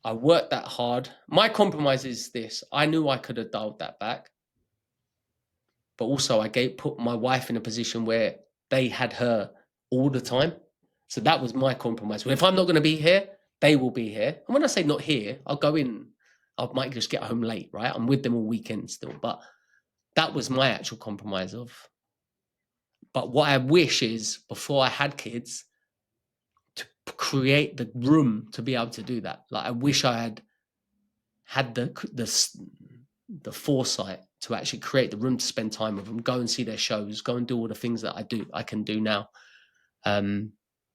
I worked that hard. My compromise is this: I knew I could have dialed that back, but also I put my wife in a position where they had her all the time. So that was my compromise. Well, if I'm not going to be here, they will be here. And when I say not here, I'll go in. I might just get home late, right? I'm with them all weekend still, but that was my actual compromise of. But what I wish is before I had kids, to create the room to be able to do that. Like I wish I had the foresight to actually create the room to spend time with them, go and see their shows, go and do all the things that I can do now.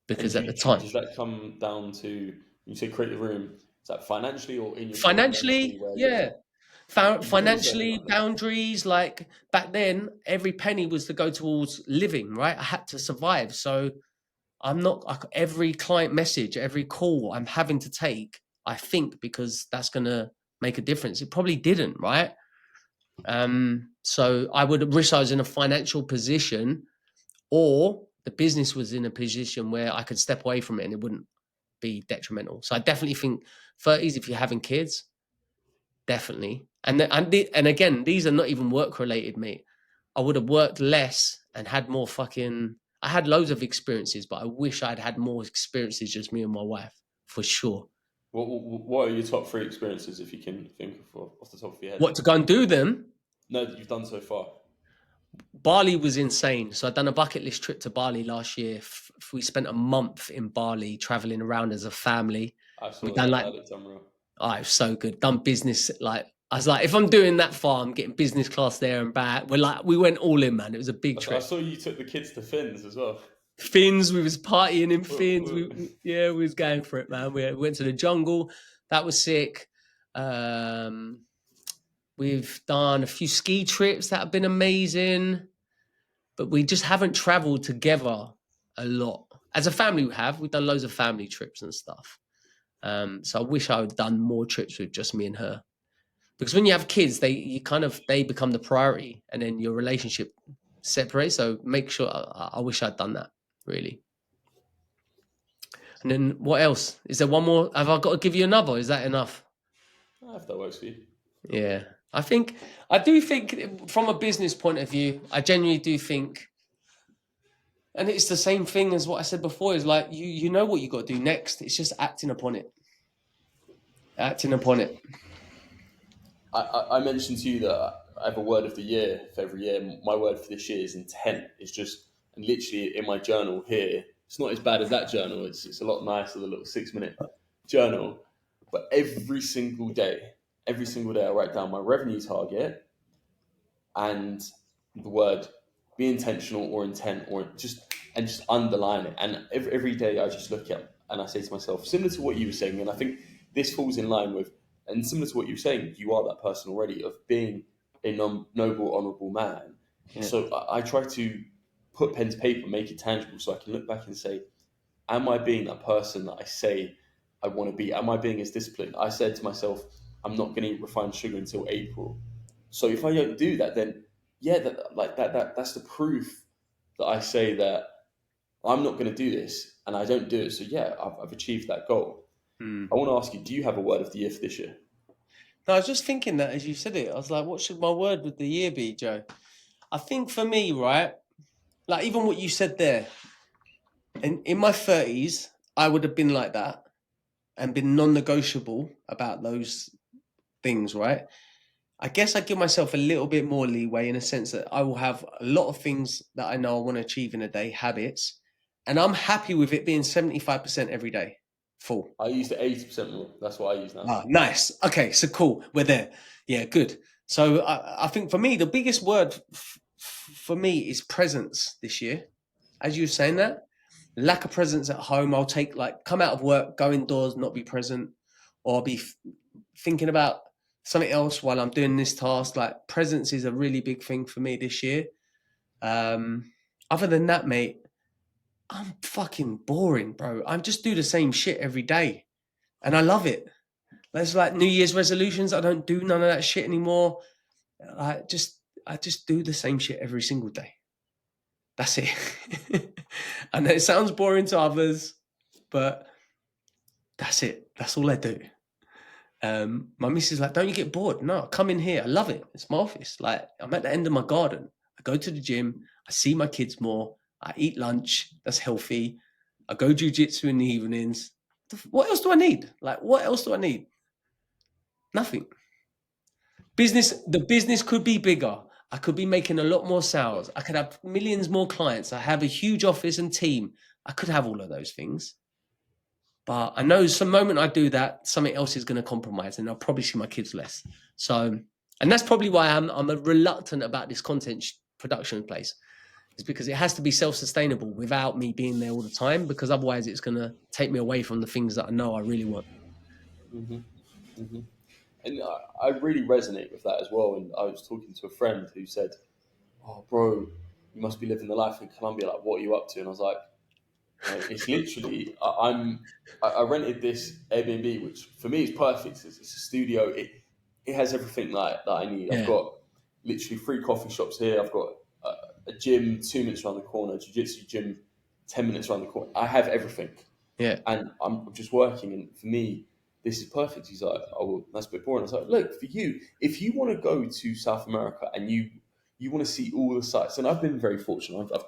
Because at the time, Does that come down to when you say create the room? Is that financially or in your time mentally? financially, Where yeah, you've always said financially about that? boundaries. Like back then, every penny was to go towards living. Right, I had to survive. So I'm not every client message, every call I'm having to take. I think because that's going to make a difference. It probably didn't, right? So I would wish I was in a financial position, or the business was in a position where I could step away from it and it wouldn't be detrimental. So I definitely think 30s, if you're having kids, definitely. And again, these are not even work related, mate. I would have worked less and had more fucking. I had loads of experiences, but I wish I'd had more experiences, just me and my wife, for sure. What are your top three experiences, if you can think of off the top of your head? What to go and do them? No, that you've done so far. Bali was insane. So I'd done a bucket list trip to Bali last year. We spent a month in Bali traveling around as a family. I We saw done that. like, That looked unreal. oh, it was so good. Done business. Like, I was like, if I'm doing that far, I'm getting business class there and back. We went all in, man. It was a big I trip. saw you took the kids to Fins as well. Fins, we was partying in Woo, Fins. woo. We was going for it, man. We went to the jungle. That was sick. We've done a few ski trips that have been amazing, but we just haven't traveled together a lot. As a family, we've done loads of family trips and stuff. So I wish I had done more trips with just me and her. Because when you have kids, they become the priority, and then your relationship separates. So make sure. I wish I'd done that, really. And then what else? Is there one more? Have I got to give you another? Is that enough? If that works for you. Yeah, I do think from a business point of view, I genuinely do think, and it's the same thing as what I said before, is like, you know what you got to do next. It's just acting upon it. Acting upon it. I mentioned to you that I have a word of the year for every year. My word for this year is intent. It's just, and literally in my journal here, it's not as bad as that journal. It's a lot nicer, the little 6-minute journal. But every single day, I write down my revenue target and the word be intentional or intent, or just underline it. And every day I just look at and I say to myself, similar to what you were saying, and I think this falls in line with, and similar to what you were saying, you are that person already of being a noble, honourable man. Yeah. So I try to put pen to paper, make it tangible, so I can look back and say, am I being that person that I say I want to be? Am I being as disciplined? I said to myself, I'm not going to eat refined sugar until April. So if I don't do that, then yeah, that's the proof that I say that I'm not going to do this, and I don't do it. So yeah, I've achieved that goal. I want to ask you, do you have a word of the year for this year? No, I was just thinking that as you said it, I was like, what should my word of the year be, Joe? I think for me, right, like even what you said there, in my 30s, I would have been like that and been non-negotiable about those things, right? I guess I give myself a little bit more leeway in a sense that I will have a lot of things that I know I want to achieve in a day, habits, and I'm happy with it being 75% every day, full. I used to 80% more. That's what I use now. Ah, nice. Okay, so cool. We're there. Yeah, good. So I think for me, the biggest word for me is presence this year. As you were saying that, lack of presence at home. I'll take come out of work, go indoors, not be present, or be thinking about something else while I'm doing this task. Like presence is a really big thing for me this year. Other than that, mate, I'm fucking boring, bro. I just do the same shit every day, and I love it. There's like New Year's resolutions. I don't do none of that shit anymore. I just do the same shit every single day. That's it. And it sounds boring to others, but that's it. That's all I do. My missus is like, don't you get bored? No, come in here. I love it. It's my office. Like I'm at the end of my garden. I go to the gym. I see my kids more. I eat lunch. That's healthy. I go jiu-jitsu in the evenings. What else do I need? Like, what else do I need? Nothing. The business could be bigger. I could be making a lot more sales. I could have millions more clients. I have a huge office and team. I could have all of those things. But I know some moment I do that, something else is going to compromise, and I'll probably see my kids less. So, and that's probably why I'm reluctant about this content production place. It's because it has to be self-sustainable without me being there all the time, because otherwise it's going to take me away from the things that I know I really want. Mm-hmm. Mm-hmm. And I really resonate with that as well. And I was talking to a friend who said, "Oh, bro, you must be living the life in Colombia. Like, what are you up to?" And I was like, "It's literally I rented this Airbnb, which for me is perfect. It's a studio. It has everything that I need. Yeah. I've got literally 3 coffee shops here. I've got a gym 2 minutes around the corner, jiu-jitsu gym 10 minutes around the corner. I have everything. Yeah. And I'm just working. And for me, this is perfect." He's like, "Oh, well, that's a bit boring." I was like, "Look, for you, if you want to go to South America and you want to see all the sites," and I've been very fortunate. I've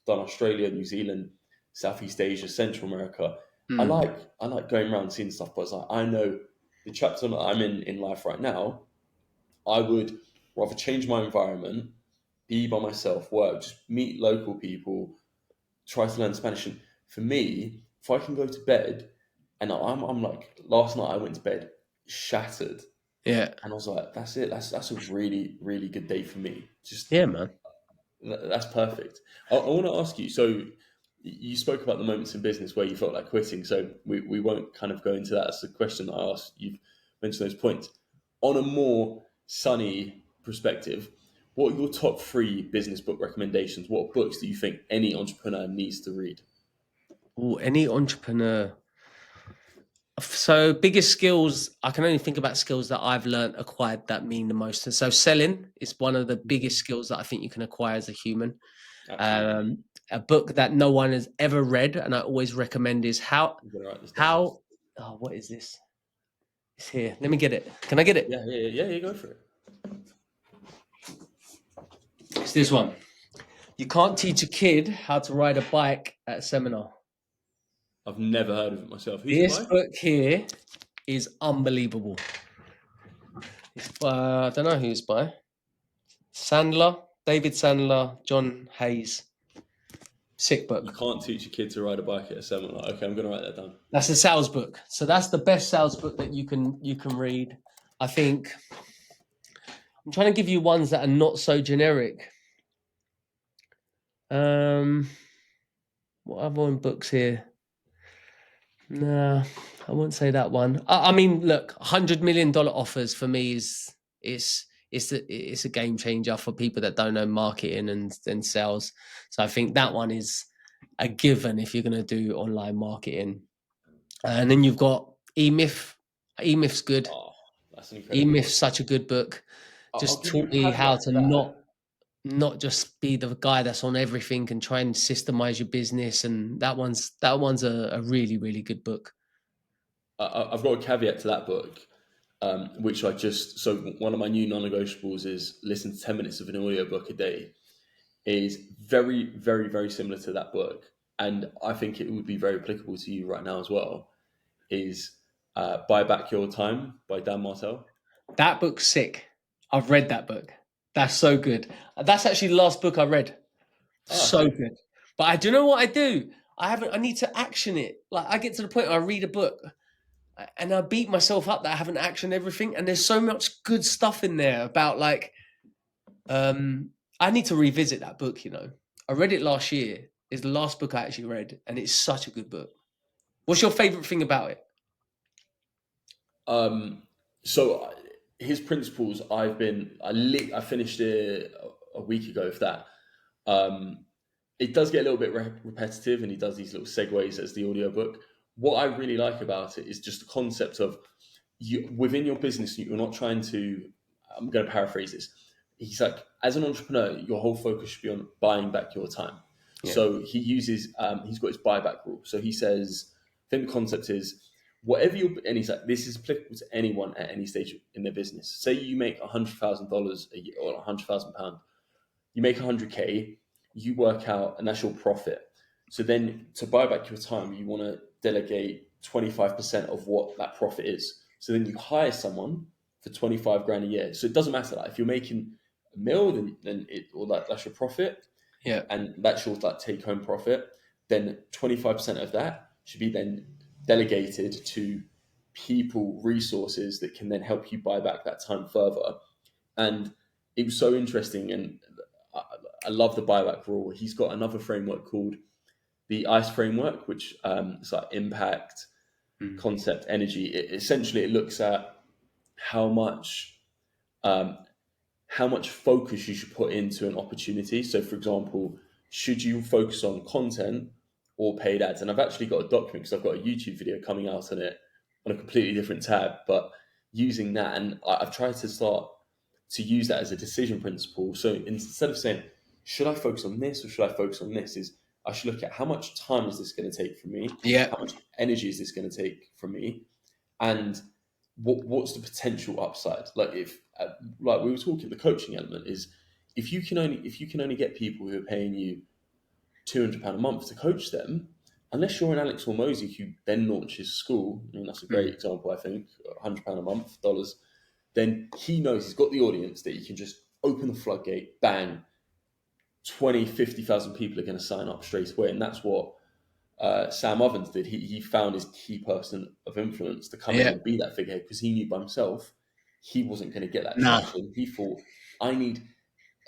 done Australia, New Zealand, Southeast Asia, Central America. I like going around seeing stuff, but it's like, I know the chapter that I'm in life right now, I would rather change my environment, be by myself, work, just meet local people, try to learn Spanish. And for me, if I can go to bed, and I'm like, last night I went to bed shattered. Yeah. And I was like, that's it. That's a really, really good day for me. Just Yeah, man. That's perfect. I want to ask you, so you spoke about the moments in business where you felt like quitting, so we won't kind of go into that. That's the question I asked you mention those points. On a more sunny perspective, what are your top 3 business book recommendations? What books do you think any entrepreneur needs to read? Or any entrepreneur. So biggest skills, I can only think about skills that I've learned, acquired that mean the most. And so selling is one of the biggest skills that I think you can acquire as a human. Absolutely. A book that no one has ever read, and I always recommend is I'm going to write this down. what is this? It's here. Let me get it. Can I get it? Yeah, go for it. It's this one. You can't teach a kid how to ride a bike at a seminar. I've never heard of it myself. Who's This it by? book here is unbelievable. It's by, I don't know who it's by. David Sandler, John Hayes. Sick You book. can't teach a kid to ride a bike at a seminar. Okay, I'm going to write that down. That's a sales book. So that's the best sales book that you can read. I think I'm trying to give you ones that are not so generic. What other books here? No, I wouldn't say that one. I mean, look, $100 million offers for me is it's a game changer for people that don't know marketing and sales. So I think that one is a given if you're going to do online marketing. And then you've got E-Myth. E-Myth's good. Oh, that's an incredible E-Myth's book. such a good book. I'll Just give you taught a me how caveat to to that. not just be the guy that's on everything and try and systemize your business. And that one's a really, really good book. I've got a caveat to that book, which so one of my new non-negotiables is listen to 10 minutes of an audiobook a day. Is very, very, very similar to that book. And I think it would be very applicable to you right now as well, is Buy Back Your Time by Dan Martell. That book's sick. I've read that book. That's so good. That's actually the last book I read. So good. But I do know what I do. I need to action it. Like I get to the point where I read a book and I beat myself up that I haven't actioned everything. And there's so much good stuff in there about like, I need to revisit that book, you know. I read it last year. It's the last book I actually read. And it's such a good book. What's your favorite thing about it? So his principles, I finished it a week ago, if that. It does get a little bit repetitive, and he does these little segues as the audiobook. What I really like about it is just the concept of you within your business. You're not trying to. I'm going to paraphrase this. He's like, as an entrepreneur, your whole focus should be on buying back your time. Yeah. So he uses, he's got his buyback rule. So he says, I think the concept is whatever and he's like, this is applicable to anyone at any stage in their business. Say you make $100,000 a year or £100,000, you make 100K, you work out, and that's your profit. So then to buy back your time, you want to delegate 25% of what that profit is. So then you hire someone for 25 grand a year. So it doesn't matter. Like if you're making a mil, then that's your profit. Yeah. And that's your take home profit. Then 25% of that should be then delegated to people, resources that can then help you buy back that time further. And it was so interesting. And I love the buyback rule. He's got another framework called the ICE framework, which is like impact, concept, energy. Essentially, it looks at how much focus you should put into an opportunity. So, for example, should you focus on content or paid ads? And I've actually got a document because I've got a YouTube video coming out on it on a completely different tab, but using that, and I've tried to start to use that as a decision principle. So instead of saying, should I focus on this or should I focus on this, is I should look at how much time is this going to take from me? Yeah. How much energy is this going to take from me? And what's the potential upside? Like if, like we were talking, the coaching element is if you can only get people who are paying you £200 a month to coach them, unless you're an Alex Hormozy who then launches school, I mean that's a great example, I think, £100 a month, dollars, then he knows he's got the audience that he can just open the floodgate, bang, 50,000 people are going to sign up straight away. And that's what Sam Ovens did. He found his key person of influence to come in and be that figurehead because he knew by himself he wasn't going to get that traction. He thought, I need,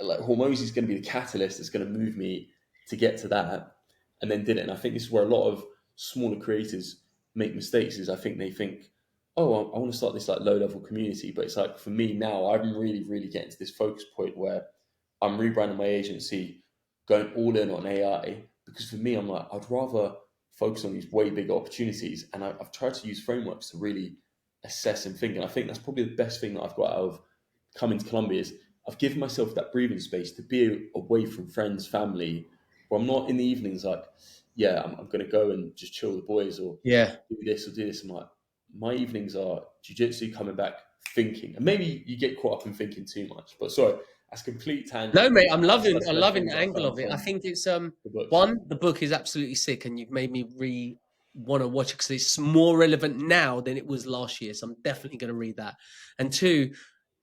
like, Hormozy is going to be the catalyst that's going to move me to get to that, and then did it. And I think this is where a lot of smaller creators make mistakes, is I think they think, oh, I want to start this like low level community. But it's like for me now, I'm really, really getting to this focus point where I'm rebranding my agency, going all in on AI. Because for me, I'm like, I'd rather focus on these way bigger opportunities. And I've tried to use frameworks to really assess and think. And I think that's probably the best thing that I've got out of coming to Colombia is I've given myself that breathing space to be away from friends, family, where I'm not in the evenings like, yeah, I'm going to go and just chill with the boys or Yeah. do this or do this. I'm like, my evenings are jiu-jitsu, coming back, thinking. And maybe you get caught up in thinking too much. But sorry, that's complete No, tangent. mate, That's I'm the best loving things the that I angle found of it. I from think it's the books. one, the book is absolutely sick, and you've made me want to watch it because it's more relevant now than it was last year. So I'm definitely going to read that. And two,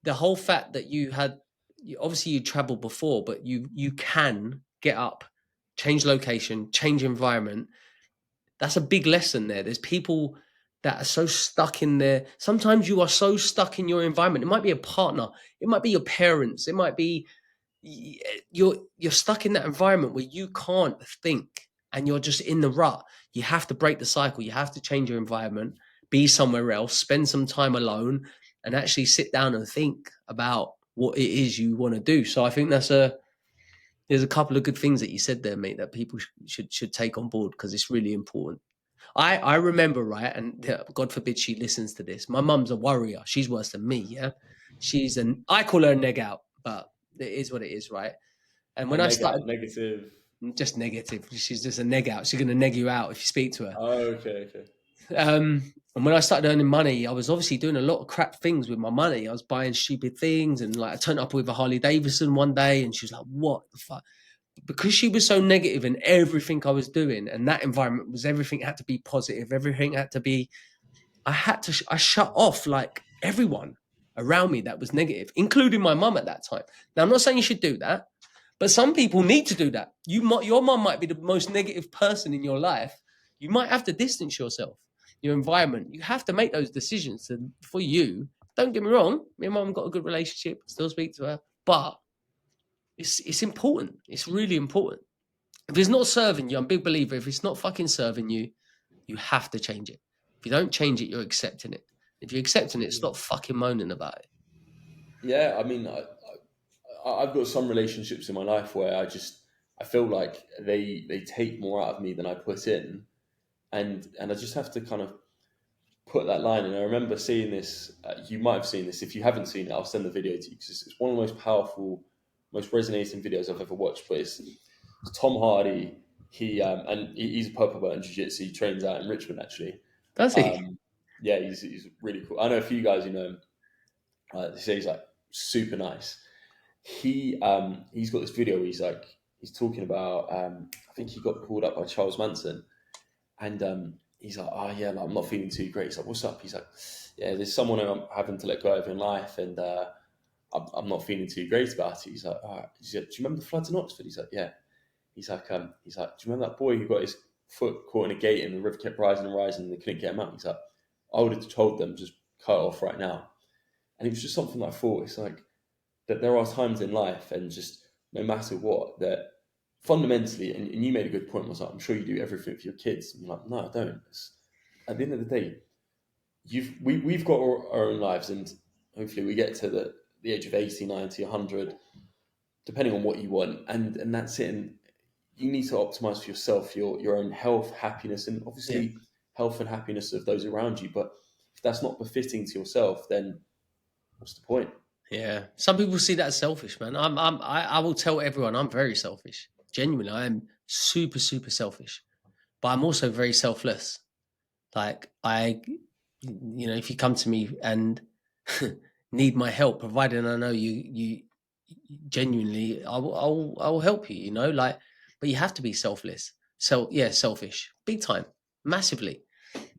the whole fact that obviously you traveled before, but you can get up, change location, change environment. That's a big lesson there. There's people that are so stuck in there. Sometimes you are so stuck in your environment. It might be a partner, it might be your parents, it might be you're stuck in that environment where you can't think and you're just in the rut. You have to break the cycle. You have to change your environment, be somewhere else, spend some time alone, and actually sit down and think about what it is you want to do. So I think there's a couple of good things that you said there, mate, that people should take on board because it's really important. I remember, right, and God forbid she listens to this. My mum's a warrior. She's worse than me. Yeah, I call her a neg out, but it is what it is, right? And A when I started, negative. just negative. She's just a neg out. She's going to neg you out if you speak to her. Oh, okay. And when I started earning money, I was obviously doing a lot of crap things with my money. I was buying stupid things, and like I turned up with a Harley Davidson one day, and she was like, "What the fuck?" Because she was so negative in everything I was doing, and that environment was everything had to be positive. Everything had to be. I shut off like everyone around me that was negative, including my mum at that time. Now I'm not saying you should do that. But some people need to do that. Your mum might be the most negative person in your life. You might have to distance yourself, your environment. You have to make those decisions for you. Don't get me wrong. Me and mum got a good relationship. Still speak to her, but it's important. It's really important. If it's not serving you, I'm a big believer. If it's not fucking serving you, you have to change it. If you don't change it, you're accepting it. If you're accepting it, stop fucking moaning about it. Yeah, I mean, I've got some relationships in my life where I feel like they take more out of me than I put in, and I just have to kind of put that line. And I remember seeing this. You might have seen this. If you haven't seen it, I'll send the video to you because it's one of the most powerful, most resonating videos I've ever watched. But it's Tom Hardy. He's a purple belt in jiu-jitsu. He trains out in Richmond actually. Does he? Yeah, he's really cool. I know a few guys who know him. They say he's like super nice. He's got this video where he's talking about I think he got called up by Charles Manson, and he's like, oh yeah, like, I'm not feeling too great. He's like, what's up? He's like, yeah, there's someone who I'm having to let go of in life, and I'm not feeling too great about it. He's like, all right. He's like, do you remember the floods in Oxford? He's like, yeah. He's like, do you remember that boy who got his foot caught in a gate and the river kept rising and rising and they couldn't get him out? He's like, I would have told them just cut it off right now. And it was just something that I thought, it's like that there are times in life and just no matter what, that fundamentally, and you made a good point, was like, I'm sure you do everything for your kids. And you're like, no, I don't. At the end of the day, we've got our own lives, and hopefully we get to the age of 80, 90, 100, depending on what you want. And that's it. And you need to optimize for yourself, your own health, happiness, and obviously health and happiness of those around you. But if that's not befitting to yourself, then what's the point? Yeah, some people see that as selfish, man. I will tell everyone I'm very selfish. Genuinely, I am super, super selfish. But I'm also very selfless. Like if you come to me and need my help, provided I know you genuinely, I will help you. But you have to be selfless. So yeah, selfish, big time, massively.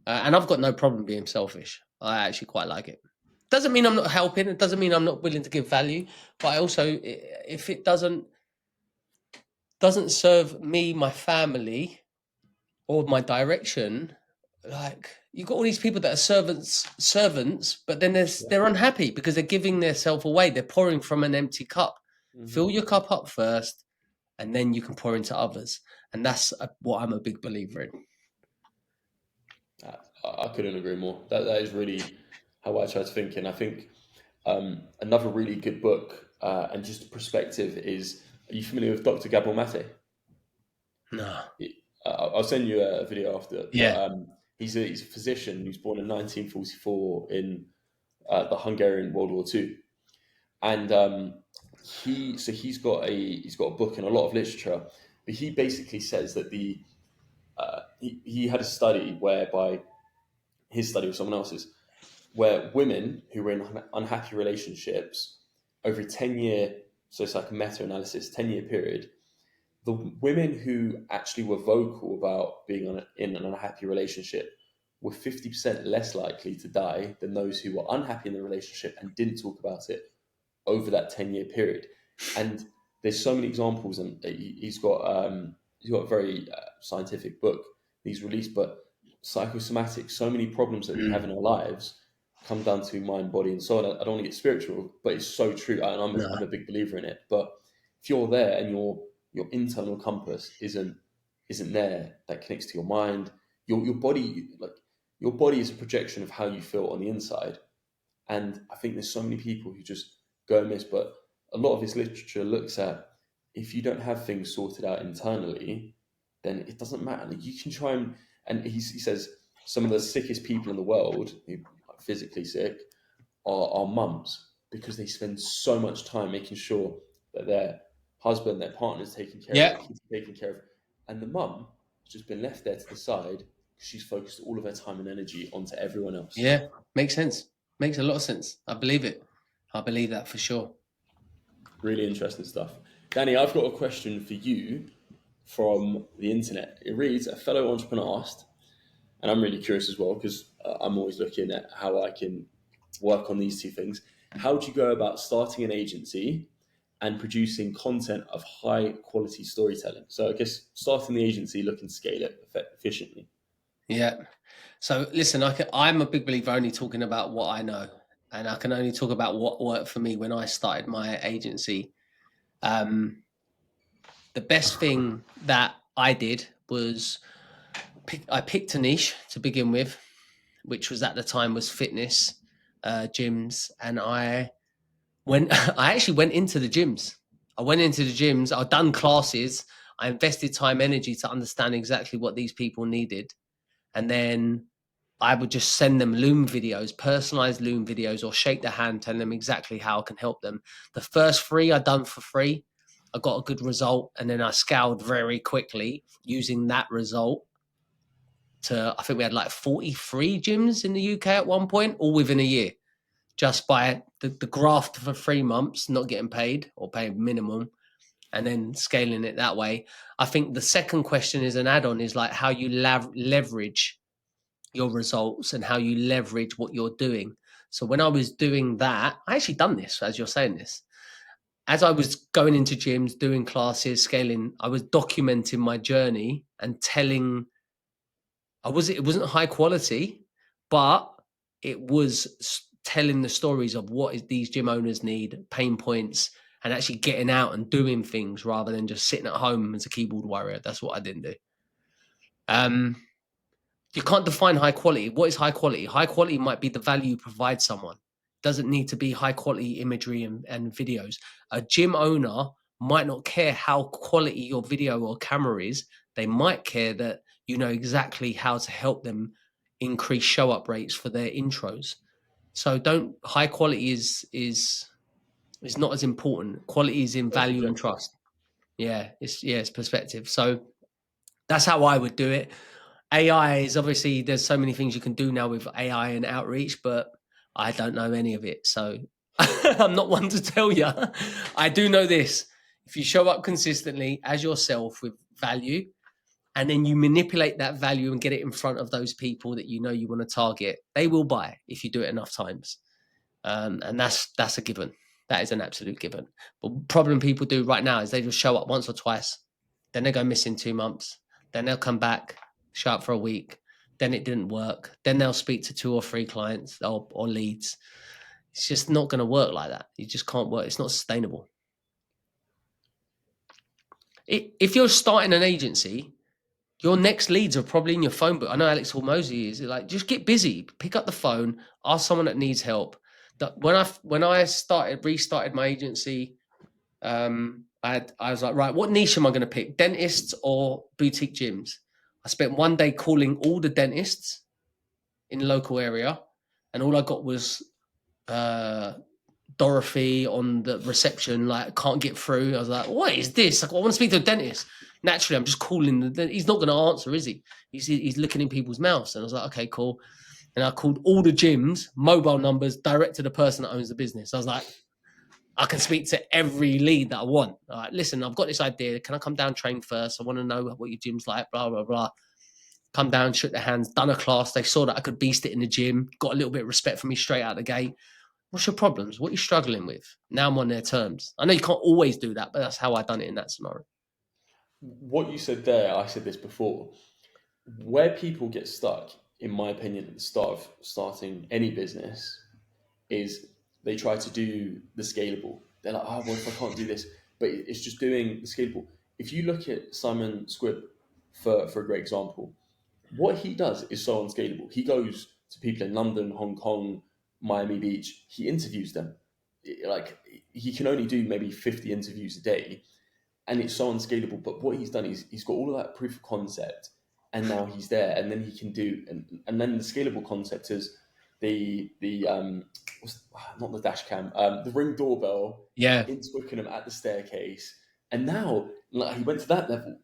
And I've got no problem being selfish. I actually quite like it. Doesn't mean I'm not helping. It doesn't mean I'm not willing to give value. But I also, if it doesn't serve me, my family, or my direction, like you've got all these people that are servants, but then they're unhappy because they're giving their self away. They're pouring from an empty cup. Mm-hmm. Fill your cup up first, and then you can pour into others. And that's what I'm a big believer in. I couldn't agree more. That is really how I try to think. And I think another really good book and just a perspective is, are you familiar with Dr. Gabor Mate? No. I'll send you a video after, but Yeah. he's a physician who's born in 1944 in the Hungarian World War II, and he's got a book and a lot of literature, but he basically says that he had a study whereby his study with someone else's, where women who were in unhappy relationships over a 10-year, so it's like a meta-analysis, 10-year period, the women who actually were vocal about being in an unhappy relationship were 50% less likely to die than those who were unhappy in the relationship and didn't talk about it over that 10-year period. And there's so many examples, and he's got a very scientific book he's released, but psychosomatic, so many problems that we have in our lives come down to mind, body, and soul. I don't want to get spiritual, but it's so true, and I'm a big believer in it. But if you're there and your internal compass isn't there, that connects to your mind, your body, like your body is a projection of how you feel on the inside. And I think there's so many people who just go amiss, but a lot of this literature looks at, if you don't have things sorted out internally, then it doesn't matter. Like, you can try and he says some of the sickest people in the world, who are physically sick, are mums, because they spend so much time making sure that their husband, their partner is taken care of, Yeah. their kids are taken care of, and the mum has just been left there to the side because she's focused all of her time and energy onto everyone else. Yeah. Makes sense. Makes a lot of sense. I believe it. I believe that for sure. Really interesting stuff. Danny, I've got a question for you from the internet. It reads, a fellow entrepreneur asked, and I'm really curious as well, because I'm always looking at how I can work on these two things. How do you go about starting an agency and producing content of high quality storytelling? So I guess starting the agency, looking to scale it efficiently. Yeah. So listen, I'm a big believer only talking about what I know, and I can only talk about what worked for me when I started my agency. The best thing that I did was I picked a niche to begin with, which was at the time was fitness gyms, and I actually went into the gyms. I went into the gyms. I'd done classes. I invested time, energy to understand exactly what these people needed, and then I would just send them Loom videos, personalized Loom videos, or shake their hand, telling them exactly how I can help them. The first 3 I done for free. I got a good result, and then I scaled very quickly using that result to, I think we had like 43 gyms in the UK at one point, all within a year, just by the graft for 3 months, not getting paid or paying minimum, and then scaling it that way. I think the second question is an add-on, is like how you leverage your results and how you leverage what you're doing. So when I was doing that, I actually done this as you're saying this. As I was going into gyms, doing classes, scaling, I was documenting my journey and telling. It wasn't high quality, but it was telling the stories of these gym owners need, pain points, and actually getting out and doing things rather than just sitting at home as a keyboard warrior. That's what I didn't do. You can't define high quality. What is high quality? High quality might be the value you provide someone. It doesn't need to be high quality imagery and videos. A gym owner might not care how quality your video or camera is. They might care that you know exactly how to help them increase show up rates for their intros. So high quality is not as important. Quality is in value and trust. Yeah, it's perspective. So that's how I would do it. AI is obviously, there's so many things you can do now with AI and outreach, but I don't know any of it. So I'm not one to tell you. I do know this. If you show up consistently as yourself with value, and then you manipulate that value and get it in front of those people that you know you want to target, they will buy if you do it enough times. And that's a given. That is an absolute given. But problem people do right now is they just show up once or twice, then they go missing 2 months, then they'll come back, show up for a week, then it didn't work, then they'll speak to 2 or 3 clients or leads. It's just not going to work like that. You just can't work. It's not sustainable. If you're starting an agency, your next leads are probably in your phone book. I know Alex Hormozy is like, just get busy, pick up the phone, ask someone that needs help. That when I restarted my agency, I was like, right, what niche am I going to pick? Dentists or boutique gyms? I spent one day calling all the dentists in the local area, and all I got was Dorothy on the reception, like, can't get through. I was like, what is this? Like, I want to speak to a dentist. Naturally, I'm just calling. He's not going to answer, is he? He's looking in people's mouths. And I was like, okay, cool. And I called all the gyms, mobile numbers, direct to the person that owns the business. I was like, I can speak to every lead that I want. All right, listen, I've got this idea. Can I come down, train first? I want to know what your gym's like, blah, blah, blah. Come down, shook their hands, done a class. They saw that I could beast it in the gym, got a little bit of respect for me straight out the gate. What's your problems? What are you struggling with? Now I'm on their terms. I know you can't always do that, but that's how I done it in that scenario. What you said there, I said this before, where people get stuck, in my opinion, at the start of starting any business, is they try to do the scalable. They're like, oh, well, if I can't do this, but it's just doing the scalable. If you look at Simon Squibb for a great example, what he does is so unscalable. He goes to people in London, Hong Kong, Miami Beach. He interviews them. Like, he can only do maybe 50 interviews a day, and it's so unscalable. But what he's done is he's got all of that proof of concept, and now he's there, and then he can do, and then the scalable concept is not the dash cam, the Ring doorbell, Yeah, in Twickenham at the staircase, and now, like, he went to that level,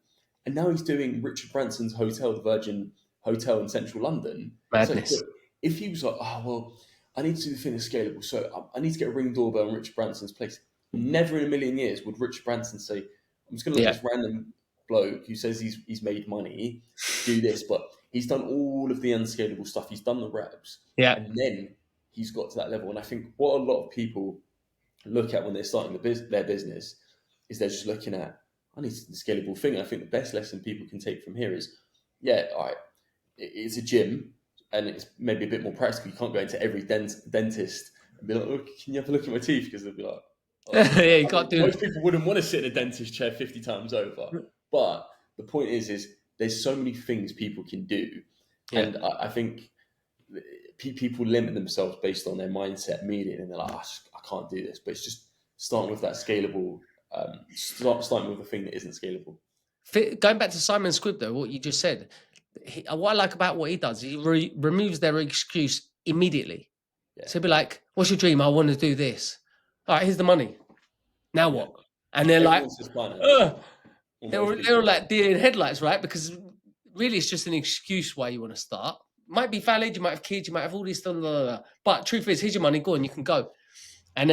and now he's doing Richard Branson's hotel, the Virgin Hotel in central London. madness. So if he was like, oh well, I need to do the thing that's scalable, so I need to get a Ring doorbell in Richard Branson's place. Never in a million years would Richard Branson say, I'm just going to let this random bloke who says he's made money do this, but he's done all of the unscalable stuff. He's done the reps, Yeah. and then he's got to that level. And I think what a lot of people look at when they're starting their business is they're just looking at, I need the scalable thing. And I think the best lesson people can take from here is, yeah, all right, it's a gym, and it's maybe a bit more practical. You can't go into every dentist and be like, oh, can you have a look at my teeth? Because they'll be like, oh. Yeah, you can't do Most people wouldn't want to sit in a dentist chair 50 times over. But the point is there's so many things people can do. Yeah. And I think people limit themselves based on their mindset immediately, and they're like, I can't do this. But it's just starting with that scalable, starting with the thing that isn't scalable. Going back to Simon Squibb, though, what you just said, what I like about what he does, he removes their excuse immediately. Yeah. So he'll be like, what's your dream? I want to do this. All right, here's the money. Now what? And they're like, they're like deer in headlights, right? Because really it's just an excuse why you want to start. Might be valid, you might have kids, you might have all this stuff, blah, blah, blah. But truth is, here's your money, go on, you can go. And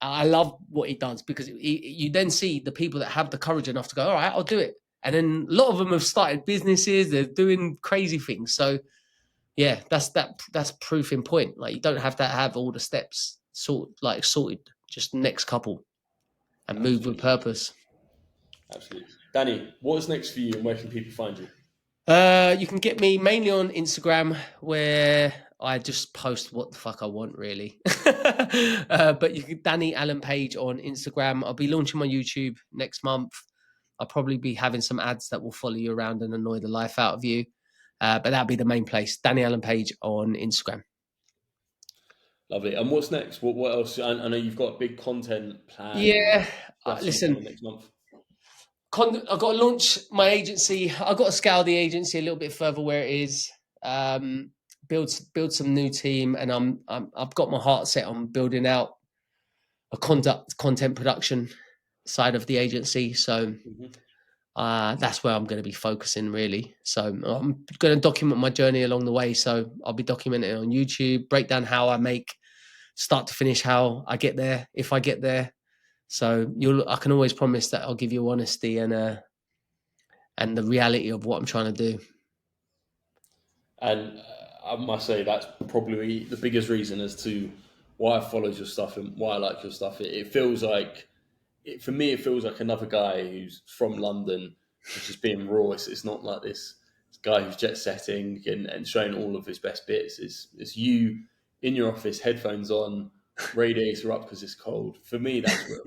I love what he does, because you then see the people that have the courage enough to go, all right, I'll do it. And then a lot of them have started businesses, they're doing crazy things. So yeah, that's proof in point. Like, you don't have to have all the steps sorted, just next couple, and move with purpose. Absolutely. Danny, what's next for you, and where can people find you? You can get me mainly on Instagram, where I just post what the fuck I want, really. But you can Danny Allen Page on Instagram. I'll be launching my YouTube next month. I'll probably be having some ads that will follow you around and annoy the life out of you. But that'll be the main place. Danny Allen Page on Instagram. Lovely. And what's next? What else? I know you've got big content planned. Yeah. Listen, next month. I've got to launch my agency. I've got to scale the agency a little bit further where it is. Build some new team, and I've got my heart set on building out a content production side of the agency. So that's where I'm going to be focusing, really. So I'm going to document my journey along the way. So I'll be documenting it on YouTube, break down how I make start to finish, how I get there, if I get there. So I can always promise that I'll give you honesty and the reality of what I'm trying to do. And I must say that's probably the biggest reason as to why I followed your stuff and why I like your stuff. It feels like, for me, it feels like another guy who's from London, which is being raw. It's not like this guy who's jet setting and showing all of his best bits. It's you in your office, headphones on, radiator up because it's cold. For me, that's real.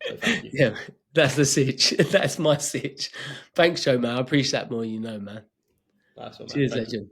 So thank you. Yeah, that's the sitch. That's my sitch. Thanks, Joe, man. I appreciate that more, man. That's what, man. Cheers, Thank you. legend.